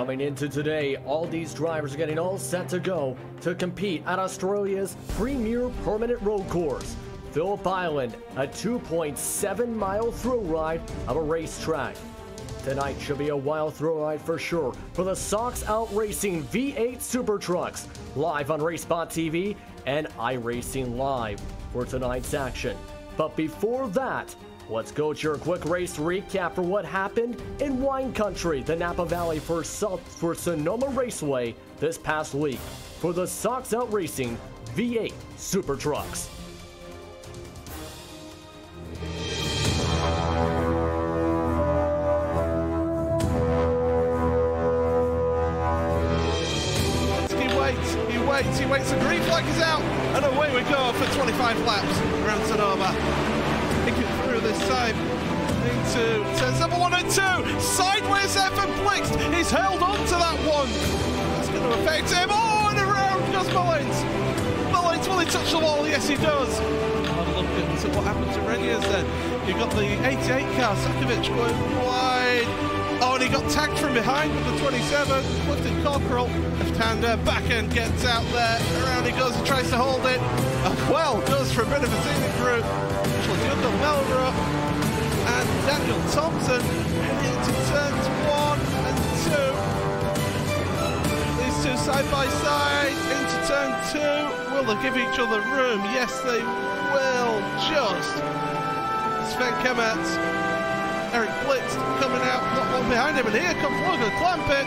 Coming into today, all these drivers are getting all set to go to compete at Australia's premier permanent road course, Phillip Island, a 2.7-mile thrill ride of a racetrack. Tonight should be a wild thrill ride for sure for the Sox iRacing V8 SuperTrucks, live on RaceBot TV and iRacing Live for tonight's action. But before that, let's go to your quick race recap for what happened in wine country, the Napa Valley for Sonoma Raceway this past week for the Sox iRacing V8 SuperTrucks. He waits, the green flag is out, and away we go for 25 laps around Sonoma. Picking through this time into turns number 1 and 2. Sideways there for Blixt. He's held on to that one. That's going to affect him. Oh, and around goes Mullins. Mullins, will he touch the wall? Yes, he does. Have a look at what happened to Reniers then. You've got the 88 car, Sakovic going wide. Oh, and he got tagged from behind with the 27. Clifton Cockerell, left-hander, back end gets out there. Around he goes and tries to hold it. Well, goes for a bit of a scenic route. Jungle Melrose and Daniel Thompson into turns 1 and 2. These two side by side into turn 2. Will they give each other room? Yes, they will. Just Sven Kemet. Eric Blixt coming out, not one behind him, and here comes Logan Clampett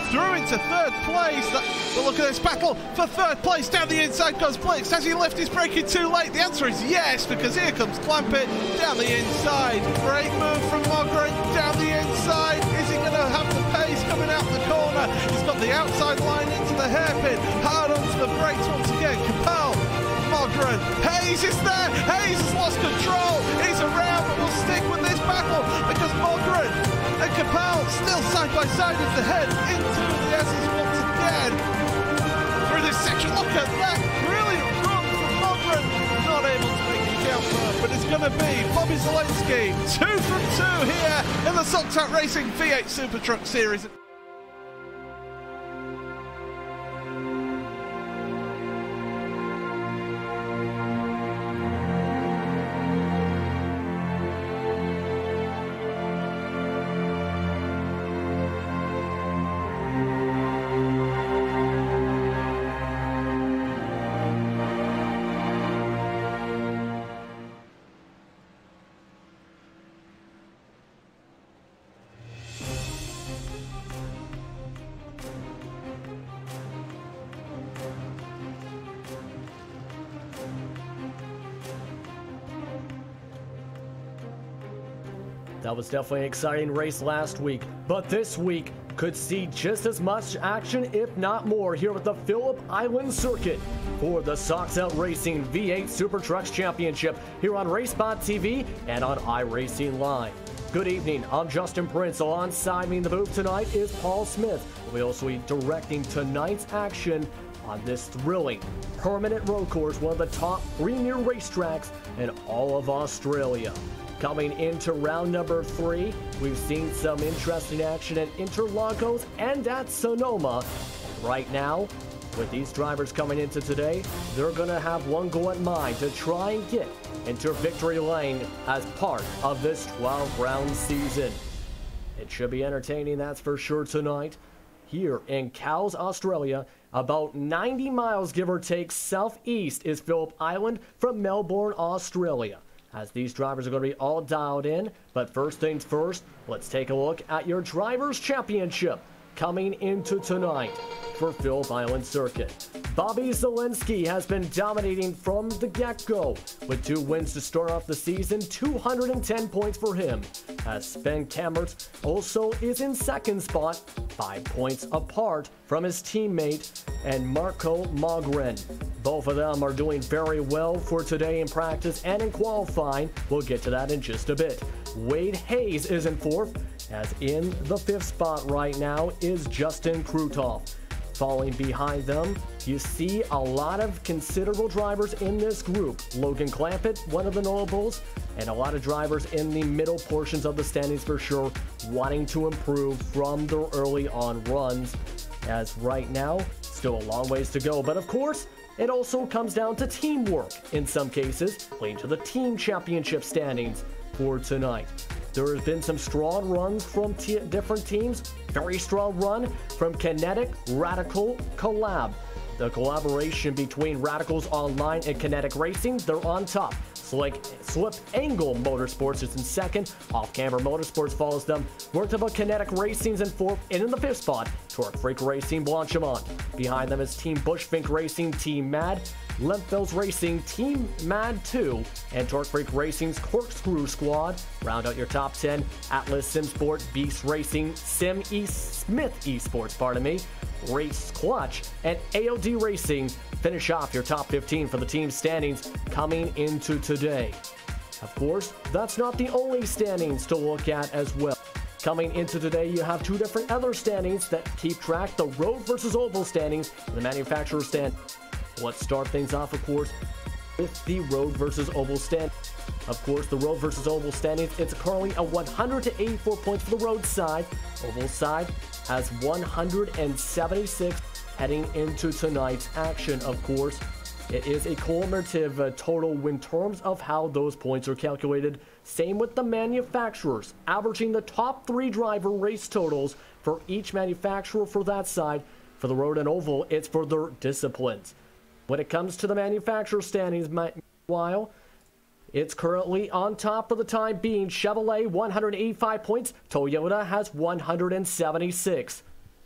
through into third place. But look at this battle for third place. Down the inside goes Blixt. Has he left his braking too late? The answer is yes, because here comes Clampett down the inside. Great move from Margaret down the inside. Is he going to have the pace coming out the corner? He's got the outside line into the hairpin. Hard onto the brakes once again. Capel, Margaret, Hayes is there. Hayes has lost control. He's around, but we'll stick with this battle because Margaret and Capel still side by side as they head into the S's once again. Through this section, look at that brilliant run from Margaret. Not able to make the jump, but it's going to be Bobby Zelensky 2 from 2 here in the Sox iRacing V8 SuperTruck Series. That was definitely an exciting race last week, but this week could see just as much action, if not more, here at the Phillip Island Circuit for the Sox iRacing V8 SuperTrucks Championship here on RaceBot TV and on iRacing Live. Good evening, I'm Justin Prince. Alongside me in the booth tonight is Paul Smith. We'll also be directing tonight's action on this thrilling permanent road course, one of the top premier racetracks in all of Australia. Coming into round number 3, we've seen some interesting action at Interlagos and at Sonoma. Right now, with these drivers coming into today, they're going to have one goal in mind to try and get into victory lane as part of this 12-round season. It should be entertaining, that's for sure, tonight. Here in Cowes, Australia, about 90 miles, give or take, southeast is Phillip Island from Melbourne, Australia. As these drivers are going to be all dialed in. But first things first, let's take a look at your Drivers' Championship coming into tonight for Phillip Island Circuit. Bobby Zelensky has been dominating from the get-go with 2 wins to start off the season, 210 points for him. As Sven Kammert also is in second spot, 5 points apart from his teammate and Marco Magren. Both of them are doing very well for today in practice and in qualifying. We'll get to that in just a bit. Wade Hayes is in 4th, as in the 5th spot right now is Justin Krutoff. Falling behind them, you see a lot of considerable drivers in this group. Logan Clampett, one of the notables, and a lot of drivers in the middle portions of the standings for sure, wanting to improve from their early on runs, as right now, still a long ways to go. But of course, it also comes down to teamwork in some cases, leading to the team championship standings for tonight. There has been some strong runs from different teams. Very strong run from Kinetic, Radical, Collab. The collaboration between Radicals Online and Kinetic Racing, they're on top. Slip Angle Motorsports is in second. Off-Camber Motorsports follows them. Workable Kinetic Racing's in fourth, and in the fifth spot, Torque Freak Racing Blanchimont. Behind them is Team Bushfink Racing, Team Mad, Lempfels Racing, Team Mad 2, and Torque Freak Racing's Corkscrew Squad. Round out your top 10, Atlas Simsport, Beast Racing, Smith eSports, Race Clutch, and AOD Racing finish off your top 15 for the team standings coming into today. Of course, that's not the only standings to look at as well. Coming into today, you have two different other standings that keep track, the road versus oval standings and the manufacturer stand. Let's start things off, of course, with the road versus oval stand. Of course, the road versus oval standings, it's currently a 100 to 84 points for the road side. Oval side has 176 heading into tonight's action, of course. It is a cumulative total in terms of how those points are calculated. Same with the manufacturers, averaging the top 3 driver race totals for each manufacturer for that side. For the road and oval, it's for their disciplines. When it comes to the manufacturer standings, meanwhile, it's currently on top for the time being. Chevrolet, 185 points. Toyota has 176.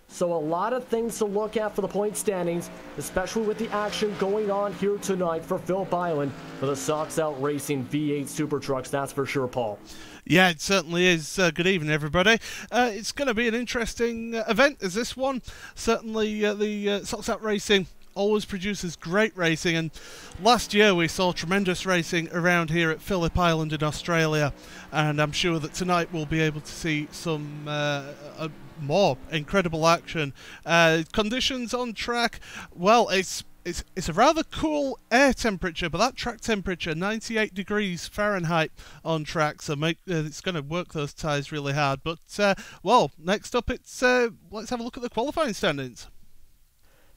So a lot of things to look at for the point standings, especially with the action going on here tonight for Phillip Island for the Sox Out Racing V8 SuperTrucks, that's for sure, Paul. Yeah, it certainly is. Good evening, everybody. It's going to be an interesting event as this one. Certainly the Sox Out Racing always produces great racing, and last year we saw tremendous racing around here at Phillip Island in Australia, and I'm sure that tonight we'll be able to see some more incredible action. Conditions on track, well, it's a rather cool air temperature, but that track temperature, 98 degrees Fahrenheit on track, so it's going to work those tyres really hard. But well, next up, it's let's have a look at the qualifying standings.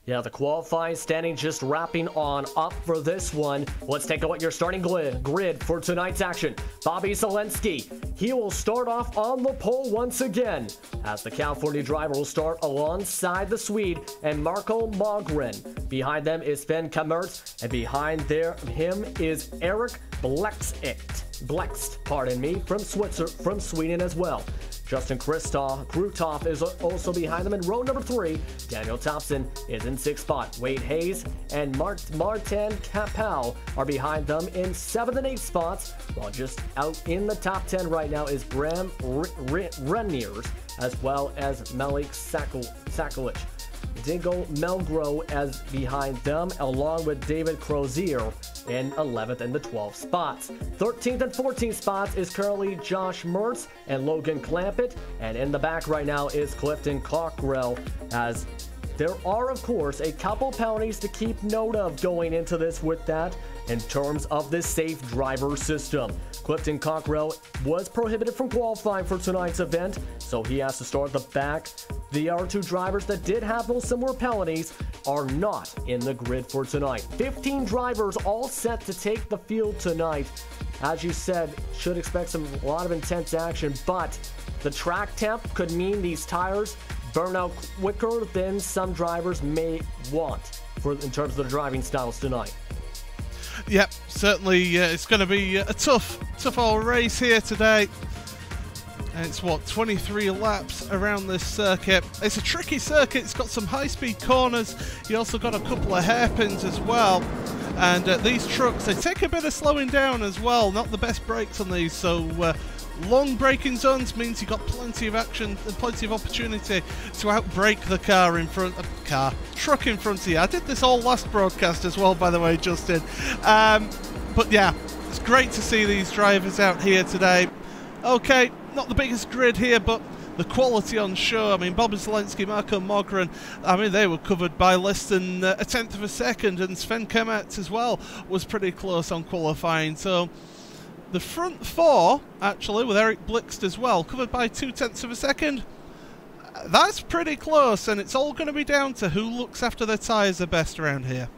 Yeah, the qualifying standing just wrapping on up for this one. Let's take a look at your starting grid for tonight's action. Bobby Zelensky, he will start off on the pole once again, as the California driver will start alongside the Swede and Marco Mogren. Behind them is Sven Kamertz, and behind him is Eric Blext, pardon me, from Sweden as well. Justin Krutov is also behind them in row number 3. Daniel Thompson is in 6th spot. Wade Hayes and Martin Kapal are behind them in 7th and 8th spots, while just out in the top 10 right now is Bram Reniers, as well as Malik Sakulich. Dingo Melgro as behind them, along with David Crozier in 11th and the 12th spots. 13th and 14th spots is currently Josh Mertz and Logan Clampett, and in the back right now is Clifton Cockrell, as there are, of course, a couple penalties to keep note of going into this with that in terms of the safe driver system. Clifton Cockrell was prohibited from qualifying for tonight's event, so he has to start the back. The other 2 drivers that did have those similar penalties are not in the grid for tonight. 15 drivers all set to take the field tonight. As you said, should expect a lot of intense action, but the track temp could mean these tires burn out quicker than some drivers may want in terms of the driving styles tonight. Yep, certainly it's going to be a tough old race here today. It's what, 23 laps around this circuit. It's a tricky circuit. It's got some high-speed corners. You also got a couple of hairpins as well. And these trucks, they take a bit of slowing down as well. Not the best brakes on these, so long braking zones means you've got plenty of action and plenty of opportunity to outbrake the truck in front of you. I did this all last broadcast as well, by the way, Justin. But yeah, it's great to see these drivers out here today. Okay, not the biggest grid here, but the quality on show. I mean, Bobby Zelensky, Marco Mogren, I mean, they were covered by less than a tenth of a second, and Sven Kamertz as well was pretty close on qualifying. So The front four, actually, with Eric Blixt as well, covered by 0.2 of a second. That's pretty close, and it's all going to be down to who looks after their tyres the best around here.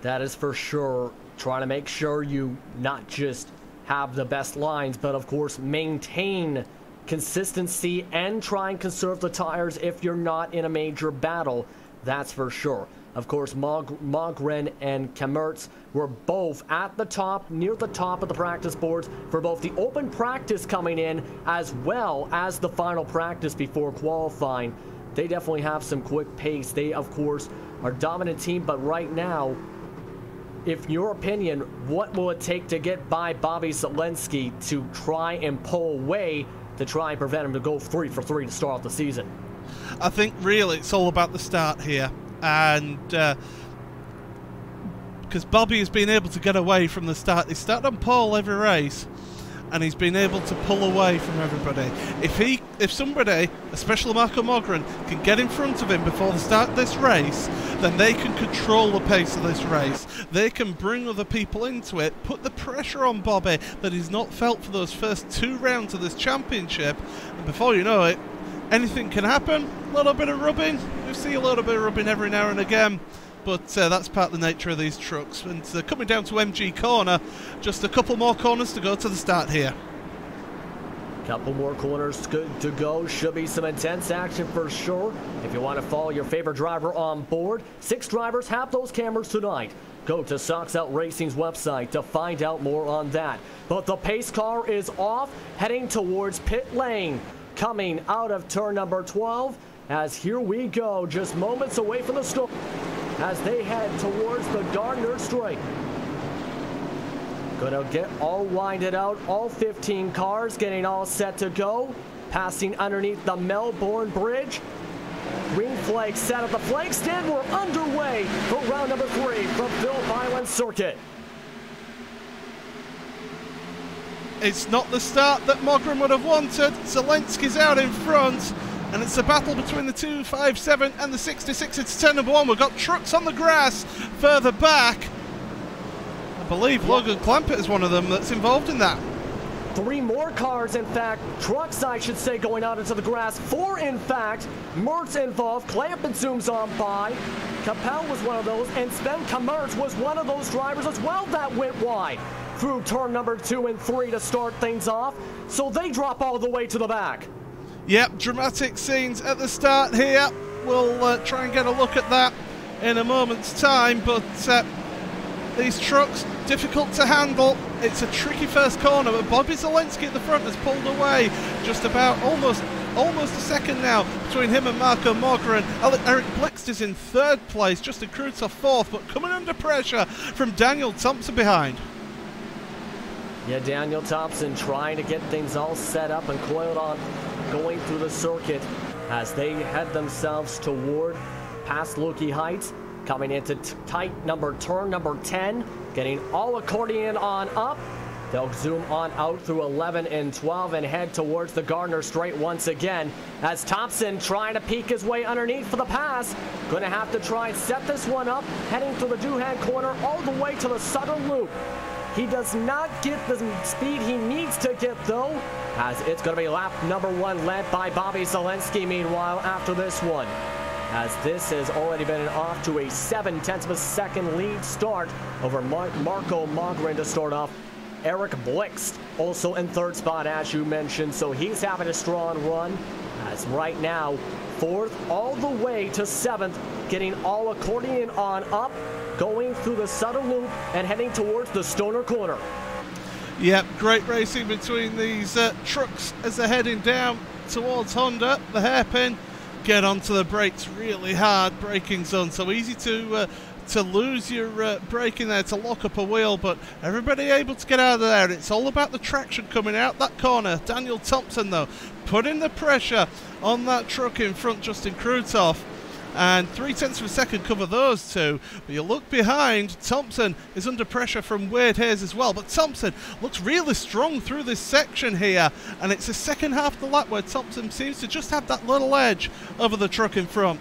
That is for sure. Trying to make sure you not just have the best lines, but of course maintain consistency and try and conserve the tires if you're not in a major battle. That's for sure. Of course, Mogren and Kamertz were both at the top, near the top of the practice boards for both the open practice coming in as well as the final practice before qualifying. They definitely have some quick pace. They, of course, are a dominant team, but right now, if your opinion, what will it take to get by Bobby Zelensky to try and pull away to try and prevent him to go 3 for 3 to start the season? I think really it's all about the start here, and because Bobby has been able to get away from the start. He started on pole every race, and he's been able to pull away from everybody. If somebody, especially Marco Mogren, can get in front of him before the start of this race, then they can control the pace of this race. They can bring other people into it, put the pressure on Bobby that he's not felt for those first 2 rounds of this championship, and before you know it, anything can happen. A little bit of rubbing. We see a little bit of rubbing every now and again, but that's part of the nature of these trucks. And coming down to MG corner, just a couple more corners to go to the start here. Couple more corners to go. Should be some intense action for sure. If you want to follow your favorite driver on board, 6 drivers have those cameras tonight. Go to Sox Out Racing's website to find out more on that. But the pace car is off, heading towards pit lane. Coming out of turn number 12, as here we go, just moments away from the start, as they head towards the Gardner Straight. Gonna get all winded out, all 15 cars getting all set to go, passing underneath the Melbourne Bridge. Green flag set at the flag stand. We're underway for round number 3 from Phillip Island Circuit. It's not the start that Mogren would have wanted. Zelensky's out in front, and it's a battle between the 257 and the 66 into turn number 1. We've got trucks on the grass further back. I believe Logan Clampett is one of them that's involved in that. 3 more cars, in fact, trucks I should say, going out into the grass. 4 in fact. Mertz involved, Clampett zooms on by. Capel was one of those, and Sven Kamertz was one of those drivers as well that went wide through turn number 2 and 3 to start things off. So they drop all the way to the back. Yep, dramatic scenes at the start here. We'll try and get a look at that in a moment's time, but these trucks, difficult to handle. It's a tricky first corner, but Bobby Zelensky at the front has pulled away just about almost a second now between him and Marco Mogren. Eric Blixt is in 3rd place, Justin Krutov 4th, but coming under pressure from Daniel Thompson behind. Yeah, Daniel Thompson trying to get things all set up and coiled on, going through the circuit as they head themselves toward past Lukey Heights, coming into tight turn number 10, getting all accordion on up. They'll zoom on out through 11 and 12 and head towards the Gardner Straight once again, as Thompson trying to peek his way underneath for the pass. Going to have to try and set this one up, heading through the Doohan corner all the way to the southern loop. He does not get the speed he needs to get, though, as it's going to be lap number 1 led by Bobby Zelensky, meanwhile, after this one, as this has already been off to a 0.7 of a second lead start over Marco Mogren to start off. Eric Blixt also in 3rd spot, as you mentioned, so he's having a strong run, as right now 4th all the way to 7th, getting all accordion on up, going through the southern loop and heading towards the Stoner corner. Yep, great racing between these trucks as they're heading down towards Honda. The hairpin, get onto the brakes, really hard braking zone, so easy to lose your braking there, to lock up a wheel, but everybody able to get out of there. It's all about the traction coming out that corner. Daniel Thompson, though, putting the pressure on that truck in front, Justin Krutov, and 0.3 of a second cover those two. But you look behind, Thompson is under pressure from Wade Hayes as well, but Thompson looks really strong through this section here, and it's the second half of the lap where Thompson seems to just have that little edge over the truck in front.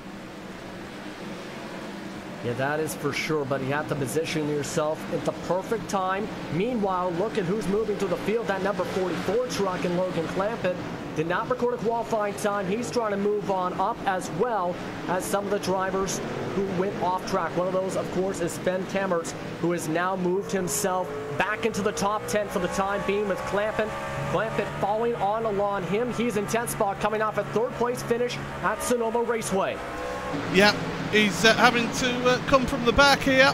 Yeah, that is for sure, but you have to position yourself at the perfect time. Meanwhile, look at who's moving to the field. That number 44 truck and Logan Clampett did not record a qualifying time. He's trying to move on up, as well as some of the drivers who went off track. One of those, of course, is Ben Kammertz, who has now moved himself back into the top 10 for the time being with Clampett. Clampett falling on along him. He's in 10th spot, coming off a third place finish at Sonoma Raceway. Yeah, he's having to come from the back here.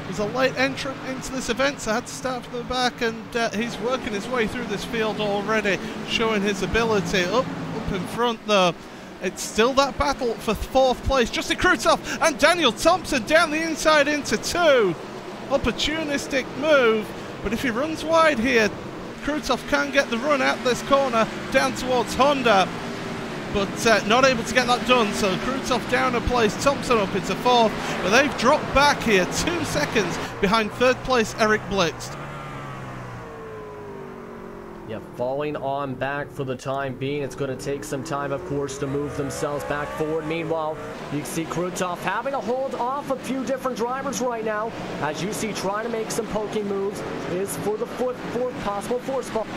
He's a late entrant into this event, so had to start from the back, and he's working his way through this field already, showing his ability. Up in front, though, it's still that battle for 4th place. Justin Krutov and Daniel Thompson down the inside into 2. Opportunistic move, but if he runs wide here, Krutov can get the run out this corner down towards Honda, but not able to get that done. So Krutov down a place, Thompson up into 4th, but they've dropped back here 2 seconds behind 3rd place Eric Blixt. Yeah, falling on back for the time being. It's going to take some time, of course, to move themselves back forward. Meanwhile, you can see Krutov having to hold off a few different drivers right now. As you see, trying to make some poking moves is for the possible fourth spot.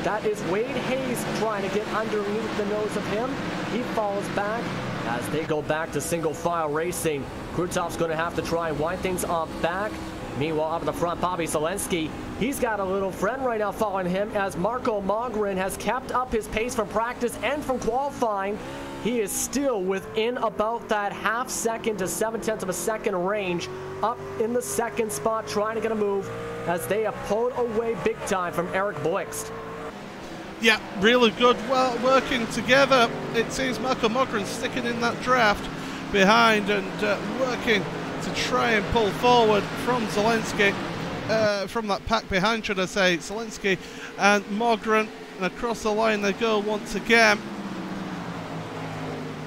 That is Wade Hayes trying to get underneath the nose of him. He falls back as they go back to single file racing. Krutov's going to have to try and wind things up back. Meanwhile, up in the front, Bobby Zelensky, he's got a little friend right now following him, as Marco Mogren has kept up his pace from practice and from qualifying. He is still within about that half second to 7/10 of a second range, up in the 2nd spot, trying to get a move as they have pulled away big time from Eric Blixt. Yeah, really good, well, working together. It seems Marco Mogren sticking in that draft behind and working to try and pull forward from Zelensky, from that pack behind, should I say. Zelensky and Mogren, and across the line they go once again.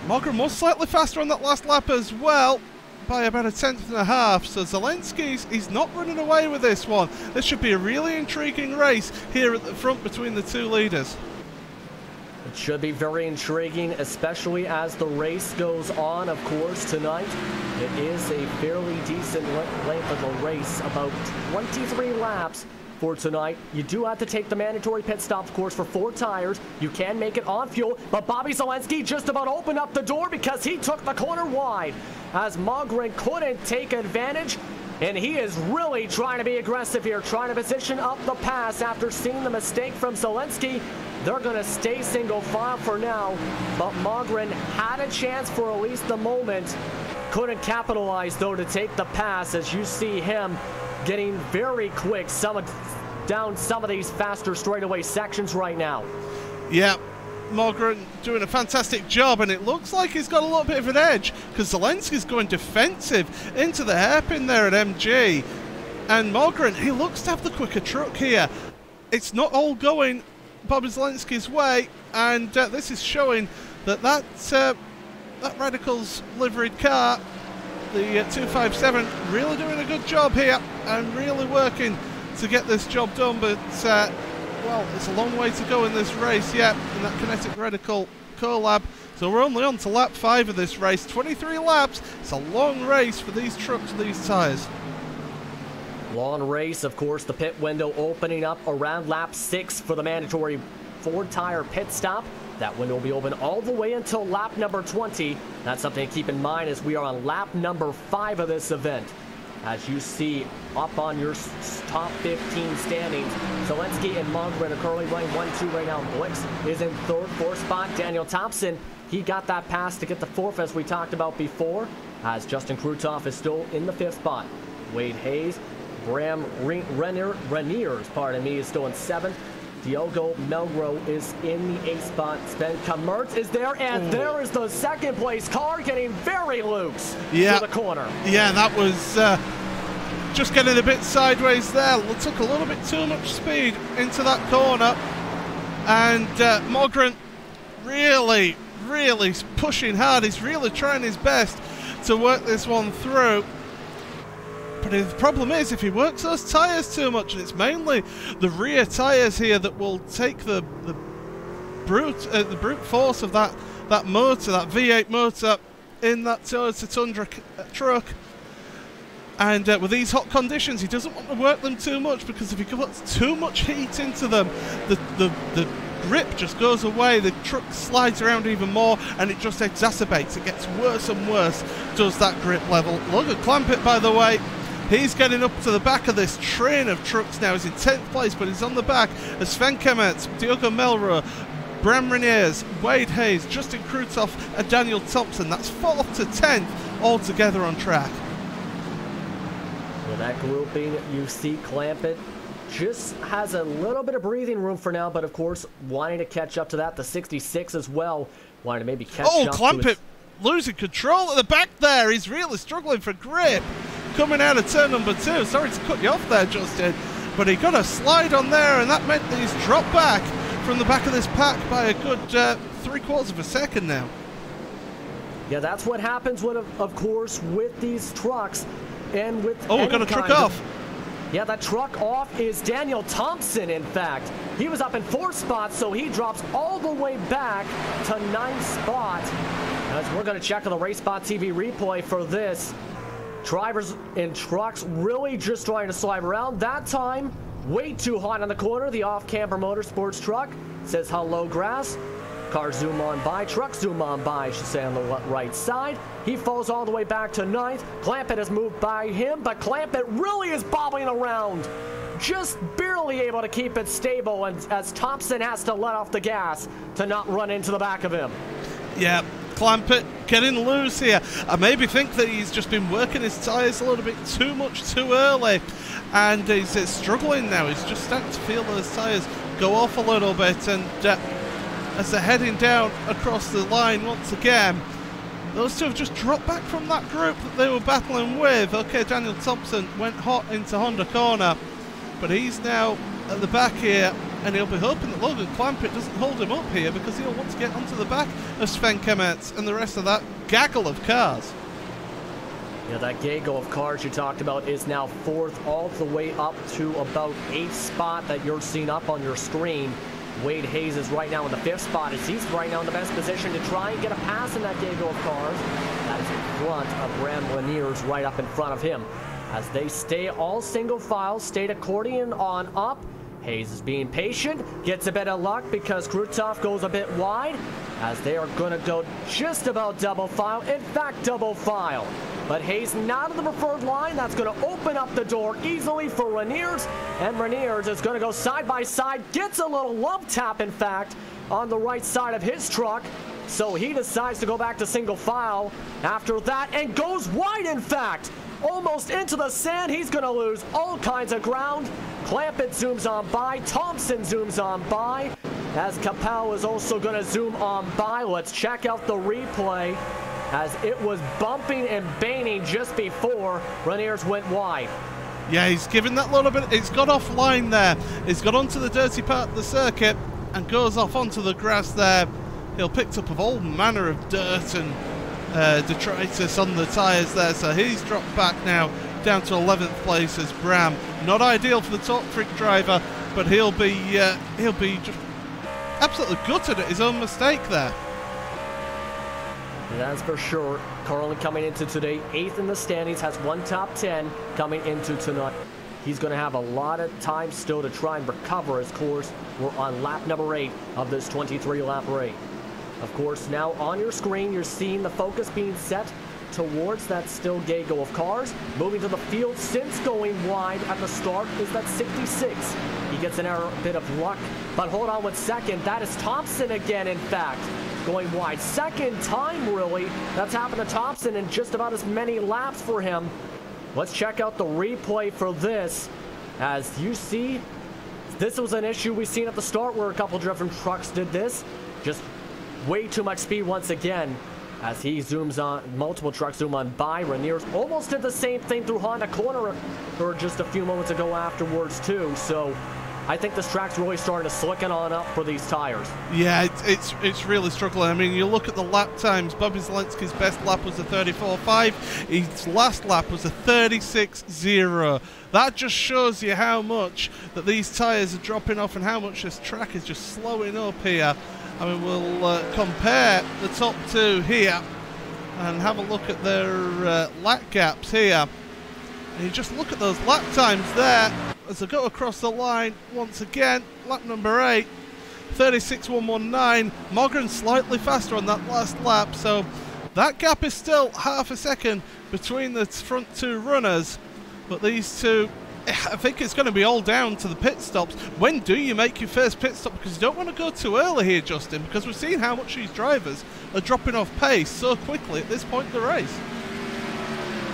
Mogren was slightly faster on that last lap as well, by about 1/10.5, so Zelensky's, he's not running away with this one. This should be a really intriguing race here at the front between the 2 leaders. It should be very intriguing, especially as the race goes on, of course, tonight. It is a fairly decent length of a race, about 23 laps for tonight. You do have to take the mandatory pit stop, of course, for 4 tires. You can make it on fuel, but Bobby Zelensky just about opened up the door because he took the corner wide, as Mogren couldn't take advantage. And he is really trying to be aggressive here, trying to position up the pass after seeing the mistake from Zelensky. They're going to stay single file for now, but Mogren had a chance for at least the moment. Couldn't capitalize, though, to take the pass, as you see him getting very quick down some of these faster straightaway sections right now. Yeah, Mogren doing a fantastic job, and it looks like he's got a little bit of an edge because Zelensky's going defensive into the hairpin there at MG, and Mogren, he looks to have the quicker truck here. It's not all going Bobby Zelensky's way, and this is showing that that Radicals liveried car, the 257, really doing a good job here and really working to get this job done, but well, it's a long way to go in this race yet in that Kinetic Radical collab. So we're only on to lap 5 of this race. 23 laps. It's a long race for these trucks, these tyres. Long race, of course, the pit window opening up around lap 6 for the mandatory 4-tire pit stop. That window will be open all the way until lap number 20. That's something to keep in mind as we are on lap number 5 of this event. As you see up on your top 15 standings, Zelensky and Mogren are currently running 1-2 right now. Blixt is in 3rd, 4th spot. Daniel Thompson, he got that pass to get the 4th, as we talked about before, as Justin Krutov is still in the 5th spot. Wade Hayes, Bram Reniers, pardon me, is still in 7th. Diogo Melgro is in the 8th spot. Sven Kammertz is there, and there is the 2nd place car getting very loose to the corner. Yeah, that was just getting a bit sideways there. It took a little bit too much speed into that corner, and Mogren really pushing hard. He's really trying his best to work this one through. But the problem is, if he works those tyres too much, and it's mainly the rear tyres here that will take the brute force of that motor, that V8 motor in that Toyota Tundra truck, And with these hot conditions, he doesn't want to work them too much, because if he puts too much heat into them, the grip just goes away, the truck slides around even more, and it just exacerbates. It gets worse and worse, does that grip level. Look at Clampett, by the way. He's getting up to the back of this train of trucks now. He's in 10th place, but he's on the back of Sven Kemets, Diogo Melro, Bram Reniers, Wade Hayes, Justin Krutoff, and Daniel Thompson. That's 4th to 10th all together on track. With that grouping, you see Clampett just has a little bit of breathing room for now, but of course, wanting to catch up to that, the 66 as well, wanting to maybe catch up. Oh, Clampett losing control at the back there. He's really struggling for grip. Coming out of turn number 2. Sorry to cut you off there, Justin, but he got a slide on there, and that meant that he's dropped back from the back of this pack by a good 3/4 of a second now. Yeah, that's what happens when, of course, with these trucks and with. Oh, we've got a truck off. Yeah, that truck off is Daniel Thompson, in fact. He was up in 4th spot, so he drops all the way back to 9th spot. As we're going to check on the Race Spot TV replay for this. Drivers in trucks really just trying to slide around. That time, way too hot on the corner. The off-camber motorsports truck says hello, grass. Cars zoom on by, trucks zoom on by, I should say, on the right side. He falls all the way back to 9th. Clampett has moved by him, but Clampett really is bobbling around. Just barely able to keep it stable, and as Thompson has to let off the gas to not run into the back of him. Yeah, Clampett getting loose here. I maybe think that he's just been working his tyres a little bit too much too early, and he's struggling now. He's just starting to feel those tyres go off a little bit, and as they're heading down across the line once again, those two have just dropped back from that group that they were battling with. Okay, Daniel Thompson went hot into Honda corner, but he's now at the back here, and he'll be hoping that Logan Clampett doesn't hold him up here, because he'll want to get onto the back of Sven Kemets and the rest of that gaggle of cars. Yeah, that gaggle of cars you talked about is now 4th all the way up to about 8th spot that you're seeing up on your screen. Wade Hayes is right now in the 5th spot, as he's right now in the best position to try and get a pass in that gaggle of cars. That is in front of Bram Laniers, right up in front of him. As they stay all single file, stayed accordion on up. Hayes is being patient, gets a bit of luck because Krutoff goes a bit wide, as they are going to go just about double file, in fact double file. But Hayes not in the preferred line. That's going to open up the door easily for Reniers, and Reniers is going to go side by side, gets a little love tap, in fact, on the right side of his truck. So he decides to go back to single file after that and goes wide, in fact. Almost into the sand. He's going to lose all kinds of ground. Clampett zooms on by. Thompson zooms on by. As Capel is also going to zoom on by. Let's check out the replay, as it was bumping and banging just before Reniers went wide. Yeah, he's given that little bit. It's got offline there. It's got onto the dirty part of the circuit and goes off onto the grass there. He'll picked up of all manner of dirt and detritus on the tyres there, so he's dropped back now down to 11th place as Bram. Not ideal for the top trick driver, but he'll be just absolutely gutted at his own mistake there. That's for sure. Currently coming into today, 8th in the standings, has 1 top 10 coming into tonight. He's going to have a lot of time still to try and recover his course. We're on lap number 8 of this 23-lap race. Of course, now on your screen, you're seeing the focus being set towards that still gaggle of cars. Moving to the field since going wide at the start is that 66. He gets a bit of luck, but hold on 1 second. That is Thompson again, in fact, going wide. Second time, really, that's happened to Thompson in just about as many laps for him. Let's check out the replay for this. As you see, this was an issue we've seen at the start where a couple different trucks did this. Just way too much speed once again, as he zooms on, multiple trucks zoom on by. Reniers almost did the same thing through Honda corner or just a few moments ago afterwards too. So I think this track's really starting to slicken on up for these tires. Yeah, it's really struggling. I mean, you look at the lap times. Bobby Zelensky's best lap was a 34.5. His last lap was a 36.0. That just shows you how much that these tires are dropping off and how much this track is just slowing up here. I mean, we'll compare the top two here and have a look at their lap gaps here. And you just look at those lap times there as they go across the line once again. Lap number 8, 36.119. Mogren slightly faster on that last lap, so that gap is still half a second between the front two runners. But these two, I think it's going to be all down to the pit stops. When do you make your first pit stop? Because you don't want to go too early here, Justin, because we've seen how much these drivers are dropping off pace so quickly at this point in the race.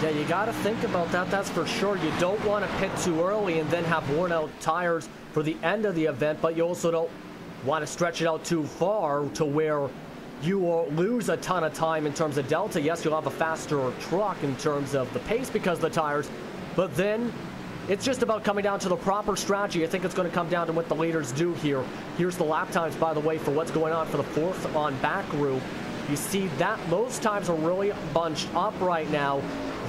Yeah, you got to think about that, that's for sure. You don't want to pit too early and then have worn out tires for the end of the event, but you also don't want to stretch it out too far to where you will lose a ton of time in terms of delta. Yes, you'll have a faster truck in terms of the pace because of the tires, but then it's just about coming down to the proper strategy. I think it's going to come down to what the leaders do here. Here's the lap times, by the way, for what's going on for the fourth on back group. You see that those times are really bunched up right now.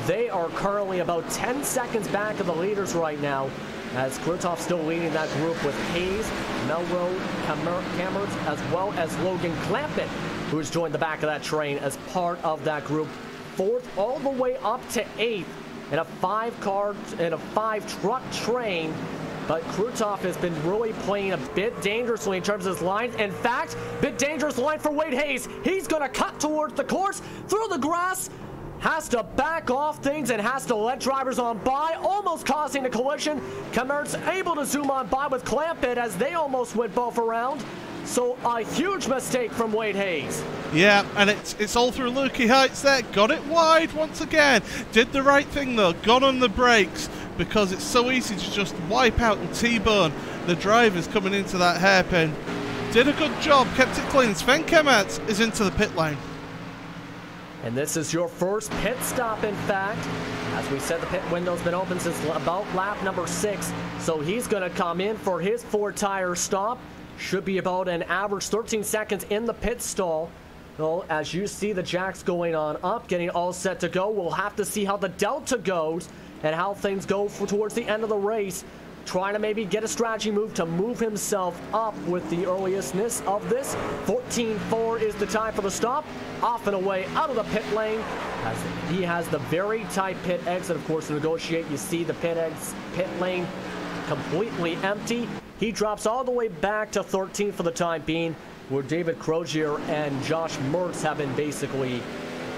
They are currently about 10 seconds back of the leaders right now, as Krutov still leading that group with Hayes, Melrose, Camerts, as well as Logan Clampett, who's joined the back of that train as part of that group. Fourth all the way up to 8th in a 5-truck train. But Krutov has been really playing a bit dangerously in terms of his lines. In fact, bit dangerous line for Wade Hayes. He's going to cut towards the course through the grass. Has to back off things and has to let drivers on by, almost causing a collision. Camert's able to zoom on by with Clampett as they almost went both around. So a huge mistake from Wade Hayes. Yeah, and it's all through Lukey Heights there. Got it wide once again. Did the right thing though. Got on the brakes because it's so easy to just wipe out and T-bone the drivers coming into that hairpin. Did a good job. Kept it clean. Sven Kemerts is into the pit lane. And this is your first pit stop, in fact. As we said, the pit window's been open since about lap number 6. So he's going to come in for his 4-tire stop. Should be about an average 13 seconds in the pit stall. Well, as you see the jacks going on up, getting all set to go. We'll have to see how the delta goes and how things go towards the end of the race. Trying to maybe get a strategy move to move himself up with the earliestness of this. 14.4 is the time for the stop. Off and away out of the pit lane as he has the very tight pit exit, of course, to negotiate. You see the pit lane completely empty. He drops all the way back to 13 for the time being, where David Crozier and Josh Mertz have been basically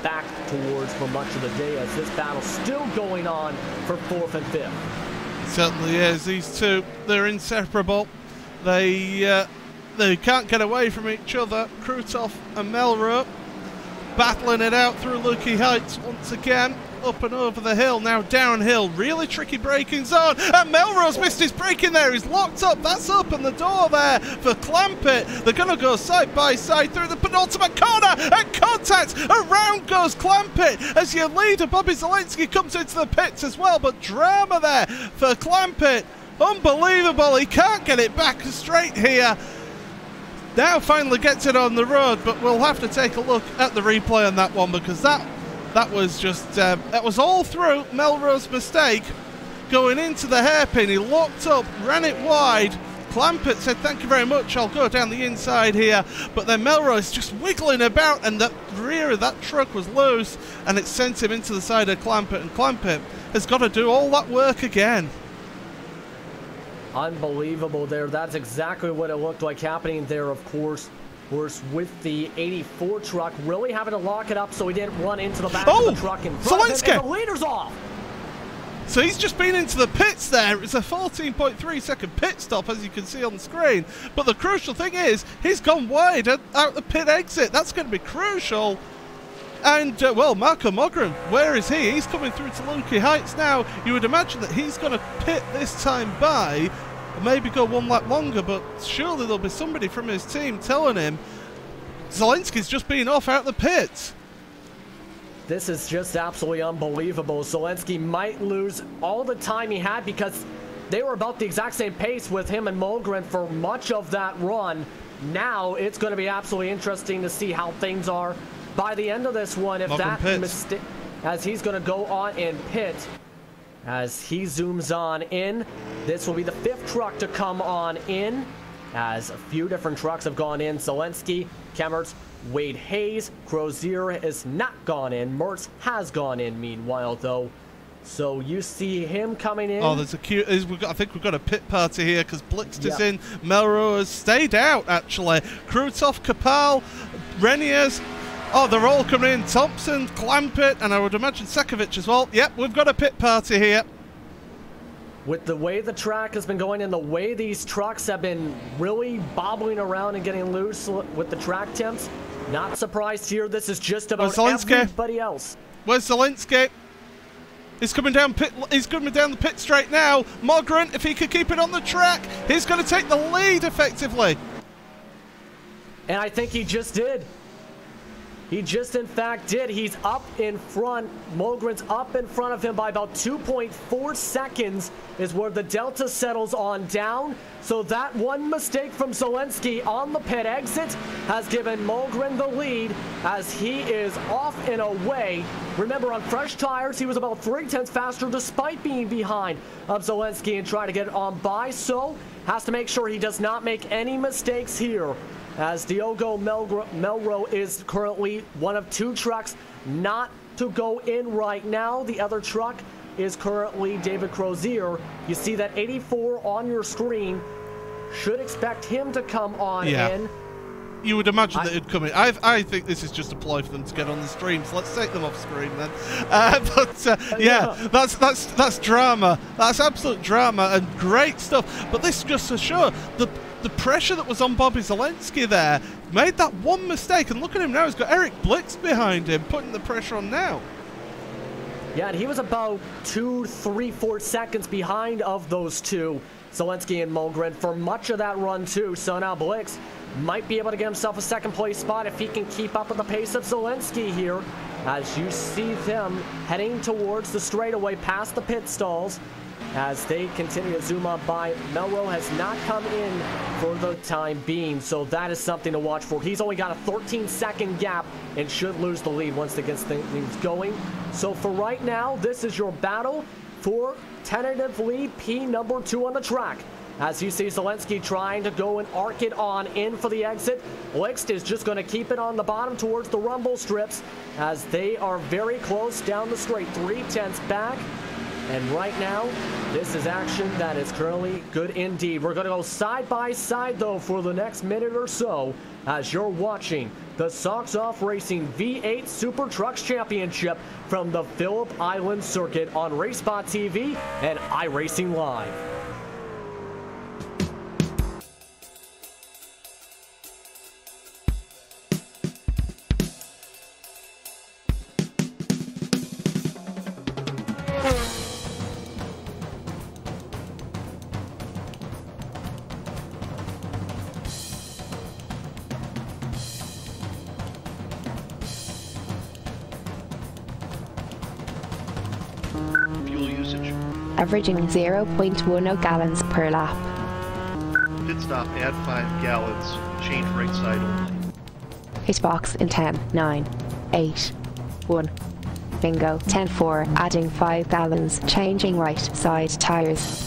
back towards for much of the day, as this battle still going on for 4th and 5th. Certainly is. These two, they're inseparable. They can't get away from each other. Krutov and Melrose battling it out through Lukey Heights once again. Up and over the hill, now downhill. Really tricky braking zone. And Melrose missed his braking there. He's locked up. That's opened the door there for Clampett. They're going to go side by side through the penultimate corner. And contact. Around goes Clampett as your leader, Bobby Zelensky, comes into the pits as well. But drama there for Clampett. Unbelievable. He can't get it back straight here. Now finally gets it on the road. But we'll have to take a look at the replay on that one, because that was just, that was all through Melrose's mistake. Going into the hairpin, he locked up, ran it wide. Clampett said, thank you very much, I'll go down the inside here. But then Melrose just wiggling about, and the rear of that truck was loose, and it sent him into the side of Clampett, and Clampett has got to do all that work again. Unbelievable there. That's exactly what it looked like happening there, of course. With the 84 truck really having to lock it up so he didn't run into the back of the truck in front of him, and the leader's off. So he's just been into the pits there. It's a 14.3 second pit stop, as you can see on the screen. But the crucial thing is, he's gone wide out the pit exit. That's going to be crucial. And, well, Marco Mogren, where is he? He's coming through to Lukey Heights now. You would imagine that he's going to pit this time by, maybe go one lap longer, but surely there'll be somebody from his team telling him Zelensky's just been off out the pits. This is just absolutely unbelievable. Zelensky might lose all the time he had, because they were about the exact same pace with him and Mogren for much of that run. Now it's going to be absolutely interesting to see how things are by the end of this one, if that mistake, as he's going to go on and pit. As he zooms on in, this will be the 5th truck to come on in, as a few different trucks have gone in. Zelensky, Kemerts, Wade Hayes, Crozier has not gone in. Mertz has gone in, meanwhile, though. So you see him coming in. Oh, there's a queue. I think we've got a pit party here because Blixt is in. Melrose has stayed out, actually. Krutov, Kapal, Reniers. Oh, they're all coming in. Thompson, Clampett, and I would imagine Sekovic as well. Yep, we've got a pit party here. With the way the track has been going and the way these trucks have been really bobbling around and getting loose with the track temps, not surprised here. This is just about everybody else. Where's Zelensky? He's coming down the pit straight now. Mogren, if he could keep it on the track, he's going to take the lead effectively. And I think he just did. He just, in fact, did. He's up in front. Mogren's up in front of him by about 2.4 seconds is where the delta settles on down. So that one mistake from Zelensky on the pit exit has given Mogren the lead as he is off and away. Remember, on fresh tires, he was about 0.3 faster despite being behind of Zelensky and trying to get it on by. So has to make sure he does not make any mistakes here, as Diogo Melro is currently one of 2 trucks not to go in right now. The other truck is currently David Crozier. You see that 84 on your screen. Should expect him to come on in. You would imagine that it'd come in. I think this is just a ploy for them to get on the streams. Let's take them off screen then. That's drama. That's absolute drama and great stuff. But this just to show the pressure that was on Bobby Zelensky there made that one mistake, and look at him now. He's got Eric Blixt behind him, putting the pressure on now. Yeah, and he was about 2, 3, 4 seconds behind of those two, Zelensky and Mogren, for much of that run too. So now Blixt might be able to get himself a second place spot if he can keep up with the pace of Zelensky here, as you see them heading towards the straightaway past the pit stalls as they continue to zoom up by. Melro has not come in for the time being, so that is something to watch for. He's only got a 13-second gap and should lose the lead once it gets things going. So for right now, this is your battle for tentative lead P number 2 on the track. As you see Zelensky trying to go and arc it on in for the exit. Blixt is just going to keep it on the bottom towards the rumble strips as they are very close down the straight, 0.3 back. And right now, this is action that is currently good indeed. We're going to go side by side, though, for the next minute or so as you're watching the Socks Off Racing V8 Super Trucks Championship from the Phillip Island Circuit on RaceSpot TV and iRacing Live. Averaging 0.10 gallons per lap. Pit stop, add 5 gallons, change right side only. Hit box in 10, 9, 8, 1. Bingo. 10-4, adding 5 gallons, changing right side tires.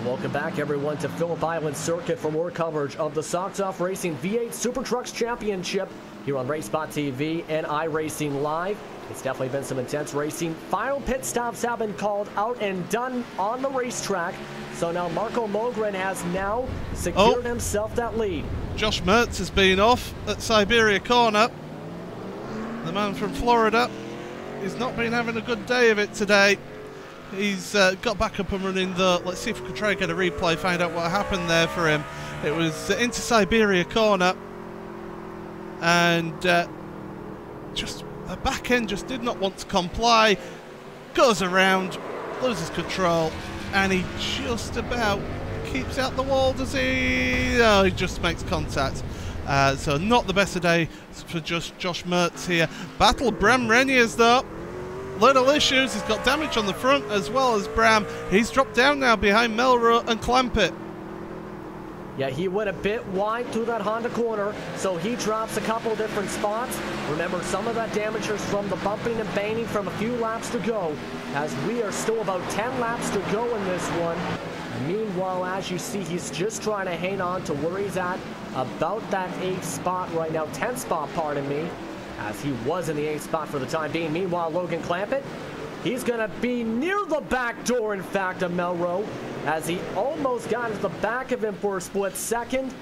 Welcome back, everyone, to Phillip Island Circuit for more coverage of the Socks Off Racing V8 Super Trucks Championship here on RaceSpot TV and iRacing Live. It's definitely been some intense racing. Final pit stops have been called out and done on the racetrack. So now Marco Mogren has now secured himself that lead. Josh Mertz has been off at Siberia Corner. The man from Florida. He's not been having a good day of it today. He's got back up and running though. Let's see if we can try and get a replay, find out what happened there for him. It was into Siberia Corner, and just the back end just did not want to comply. Goes around, loses control, and he just about keeps out the wall, does he? No, he just makes contact. So not the best of day for just Josh Mertz here. Battle Bram Reniers though. Little issues. He's got damage on the front as well as Bram. He's dropped down now behind Melro and Clampett. Yeah, he went a bit wide through that Honda corner, so he drops a couple different spots. Remember, some of that damage is from the bumping and banging from a few laps to go, as we are still about 10 laps to go in this one. Meanwhile, as you see, he's just trying to hang on to where he's at, about that 8th spot right now, 10th spot, pardon me, as he was in the 8th spot for the time being. Meanwhile, Logan Clampett, he's going to be near the back door, in fact, of Melrose, as he almost got into the back of him for a split second.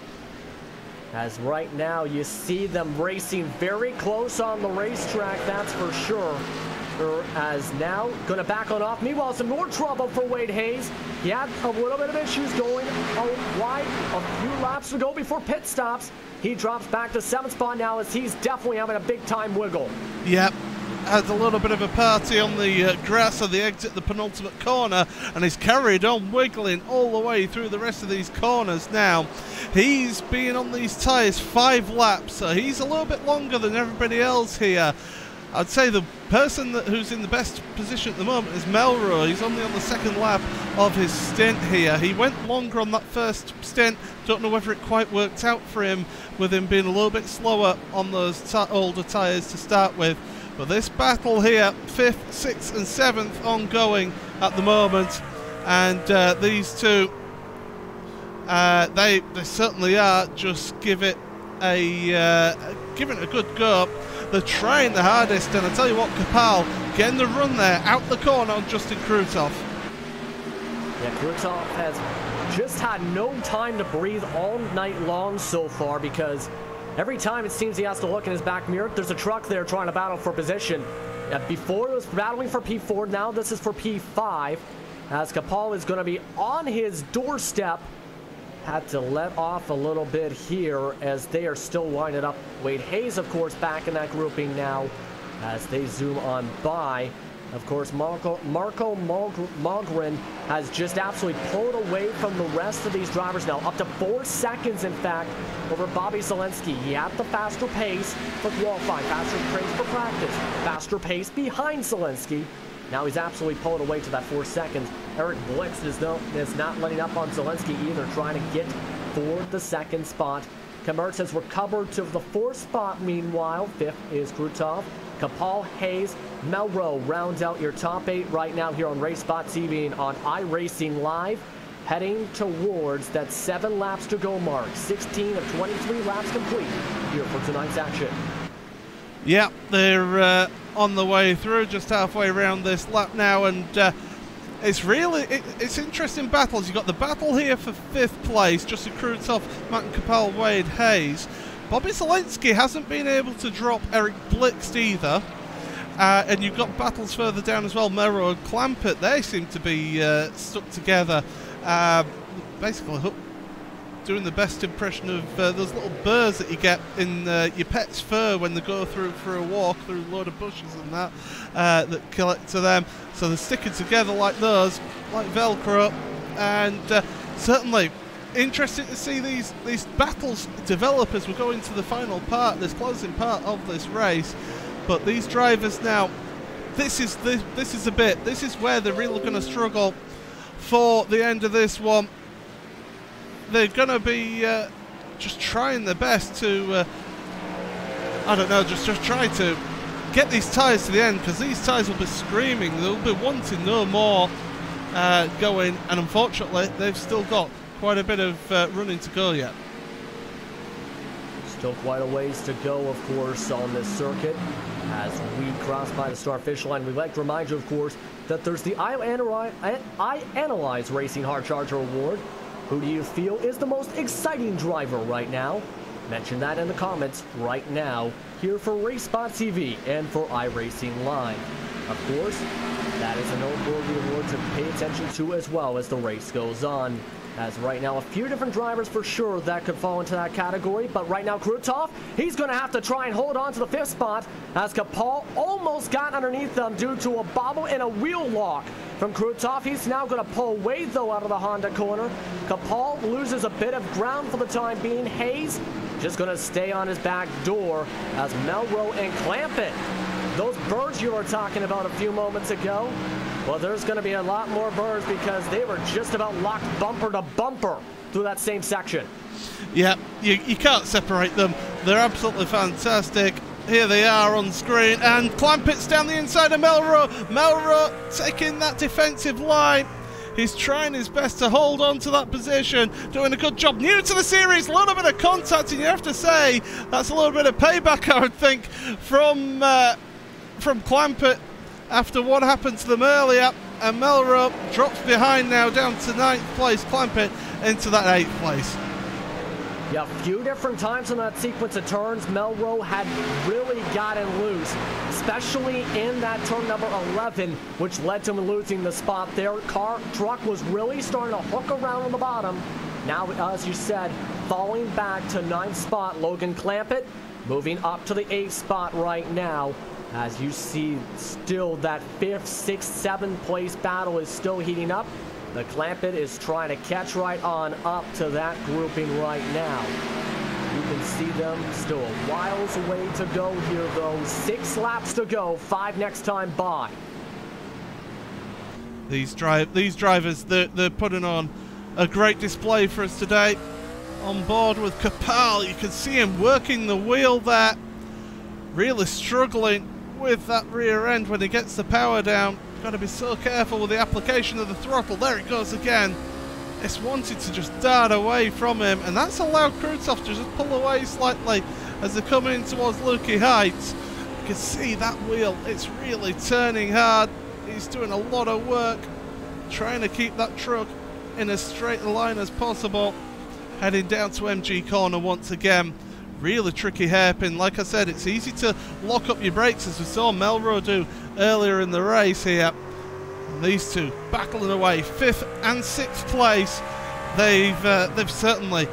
As right now, you see them racing very close on the racetrack, that's for sure. As now, going to back on off. Meanwhile, some more trouble for Wade Hayes. He had a little bit of issues going wide a few laps to go before pit stops. He drops back to 7th spot now, as he's definitely having a big-time wiggle. Yep. Has a little bit of a party on the grass of the exit, the penultimate corner, and he's carried on wiggling all the way through the rest of these corners now. He's been on these tyres 5 laps, so he's a little bit longer than everybody else here. I'd say the person who's in the best position at the moment is Melrose. He's only on the 2nd lap of his stint here. He went longer on that first stint. Don't know whether it quite worked out for him, with him being a little bit slower on those older tyres to start with. But this battle here, 5th, 6th and 7th ongoing at the moment. And these two, they certainly are. Just give it a good go. They're trying the hardest, and I tell you what, Kapal getting the run there out the corner on Justin Krutov. Yeah, Krutov has just had no time to breathe all night long so far, because every time it seems he has to look in his back mirror, there's a truck there trying to battle for position. Before it was battling for P4, now this is for P5, as Kapal is going to be on his doorstep. Had to let off a little bit here as they are still lining up. Wade Hayes, of course, back in that grouping now as they zoom on by. Of course, Marco Mogren has just absolutely pulled away from the rest of these drivers now, up to 4 seconds, in fact, over Bobby Zelensky. He had the faster pace for qualifying, faster pace for practice, faster pace behind Zelensky. Now he's absolutely pulled away to that 4 seconds. Eric Blix is not letting up on Zelensky either, trying to get for the 2nd spot. Kamertz has recovered to the 4th spot, meanwhile. 5th is Krutov. Kapal, Hayes, Melrose rounds out your top 8 right now here on Race Spot TV and on iRacing Live. Heading towards that 7 laps to go mark. 16 of 23 laps complete here for tonight's action. Yeah, they're on the way through, just halfway around this lap now, and it's interesting battles. You've got the battle here for 5th place, Justin Krutov, Martin Kapal, Wade Hayes. Bobby Zelensky hasn't been able to drop Eric Blix either, and you've got battles further down as well. Mero and Clampett, they seem to be stuck together, basically doing the best impression of those little burrs that you get in your pet's fur when they go through for a walk through a load of bushes and that collect to them. So they're sticking together like those, like Velcro, and certainly interesting to see these battles develop as we go into the final part, this closing part of this race. But these drivers now, this is where they're really going to struggle for the end of this one. They're going to be just trying their best to, I don't know, just try to get these tyres to the end, because these tyres will be screaming. They'll be wanting no more going, and unfortunately they've still got quite a bit of running to go yet. Still quite a ways to go, of course, on this circuit. As we cross by the start finish line, we'd like to remind you, of course, that there's the I Analyze Racing Hard Charger Award. Who do you feel is the most exciting driver right now? Mention that in the comments right now, here for Race Spot TV and for iRacing Live. Of course, that is a noteworthy award to pay attention to as well as the race goes on. As right now, a few different drivers for sure that could fall into that category, but right now Krutov, he's going to have to try and hold on to the 5th spot, as Kapal almost got underneath them due to a bobble and a wheel lock from Krutov. He's now going to pull away though out of the Honda corner. Kapal loses a bit of ground for the time being. Hayes just going to stay on his back door as Melrose and Clampett, those birds you were talking about a few moments ago, well, there's going to be a lot more birds because they were just about locked bumper to bumper through that same section. Yeah, you can't separate them. They're absolutely fantastic. Here they are on screen, and Clampet's down the inside of Melrose. Melrose taking that defensive line. He's trying his best to hold on to that position, doing a good job. New to the series, a little bit of contact, and you have to say that's a little bit of payback, I would think, from Clampett after what happened to them earlier. And Melrose drops behind now, down to 9th place. Clampett into that 8th place. Yeah, a few different times in that sequence of turns, Melrose had really gotten loose, especially in that turn number 11, which led to him losing the spot there. Truck was really starting to hook around on the bottom. Now, as you said, falling back to 9th spot, Logan Clampett moving up to the 8th spot right now. As you see, still that 5th, 6th, 7th place battle is still heating up. The Clampett is trying to catch right on up to that grouping right now. You can see them still a whiles away to go here, though. 6 laps to go, 5 next time by. These drivers, they're putting on a great display for us today. On board with Kapal, you can see him working the wheel there. Really struggling with that rear end when he gets the power down. Got to be so careful with the application of the throttle. There it goes again. It's wanted to just dart away from him, and that's allowed Krutov to just pull away slightly as they come in towards Lukey Heights. You can see that wheel, it's really turning hard. He's doing a lot of work trying to keep that truck in as straight a line as possible. Heading down to MG corner once again. Really tricky hairpin. Like I said, it's easy to lock up your brakes, as we saw Melrose do earlier in the race here. And these two battling away, 5th and 6th place. They've certainly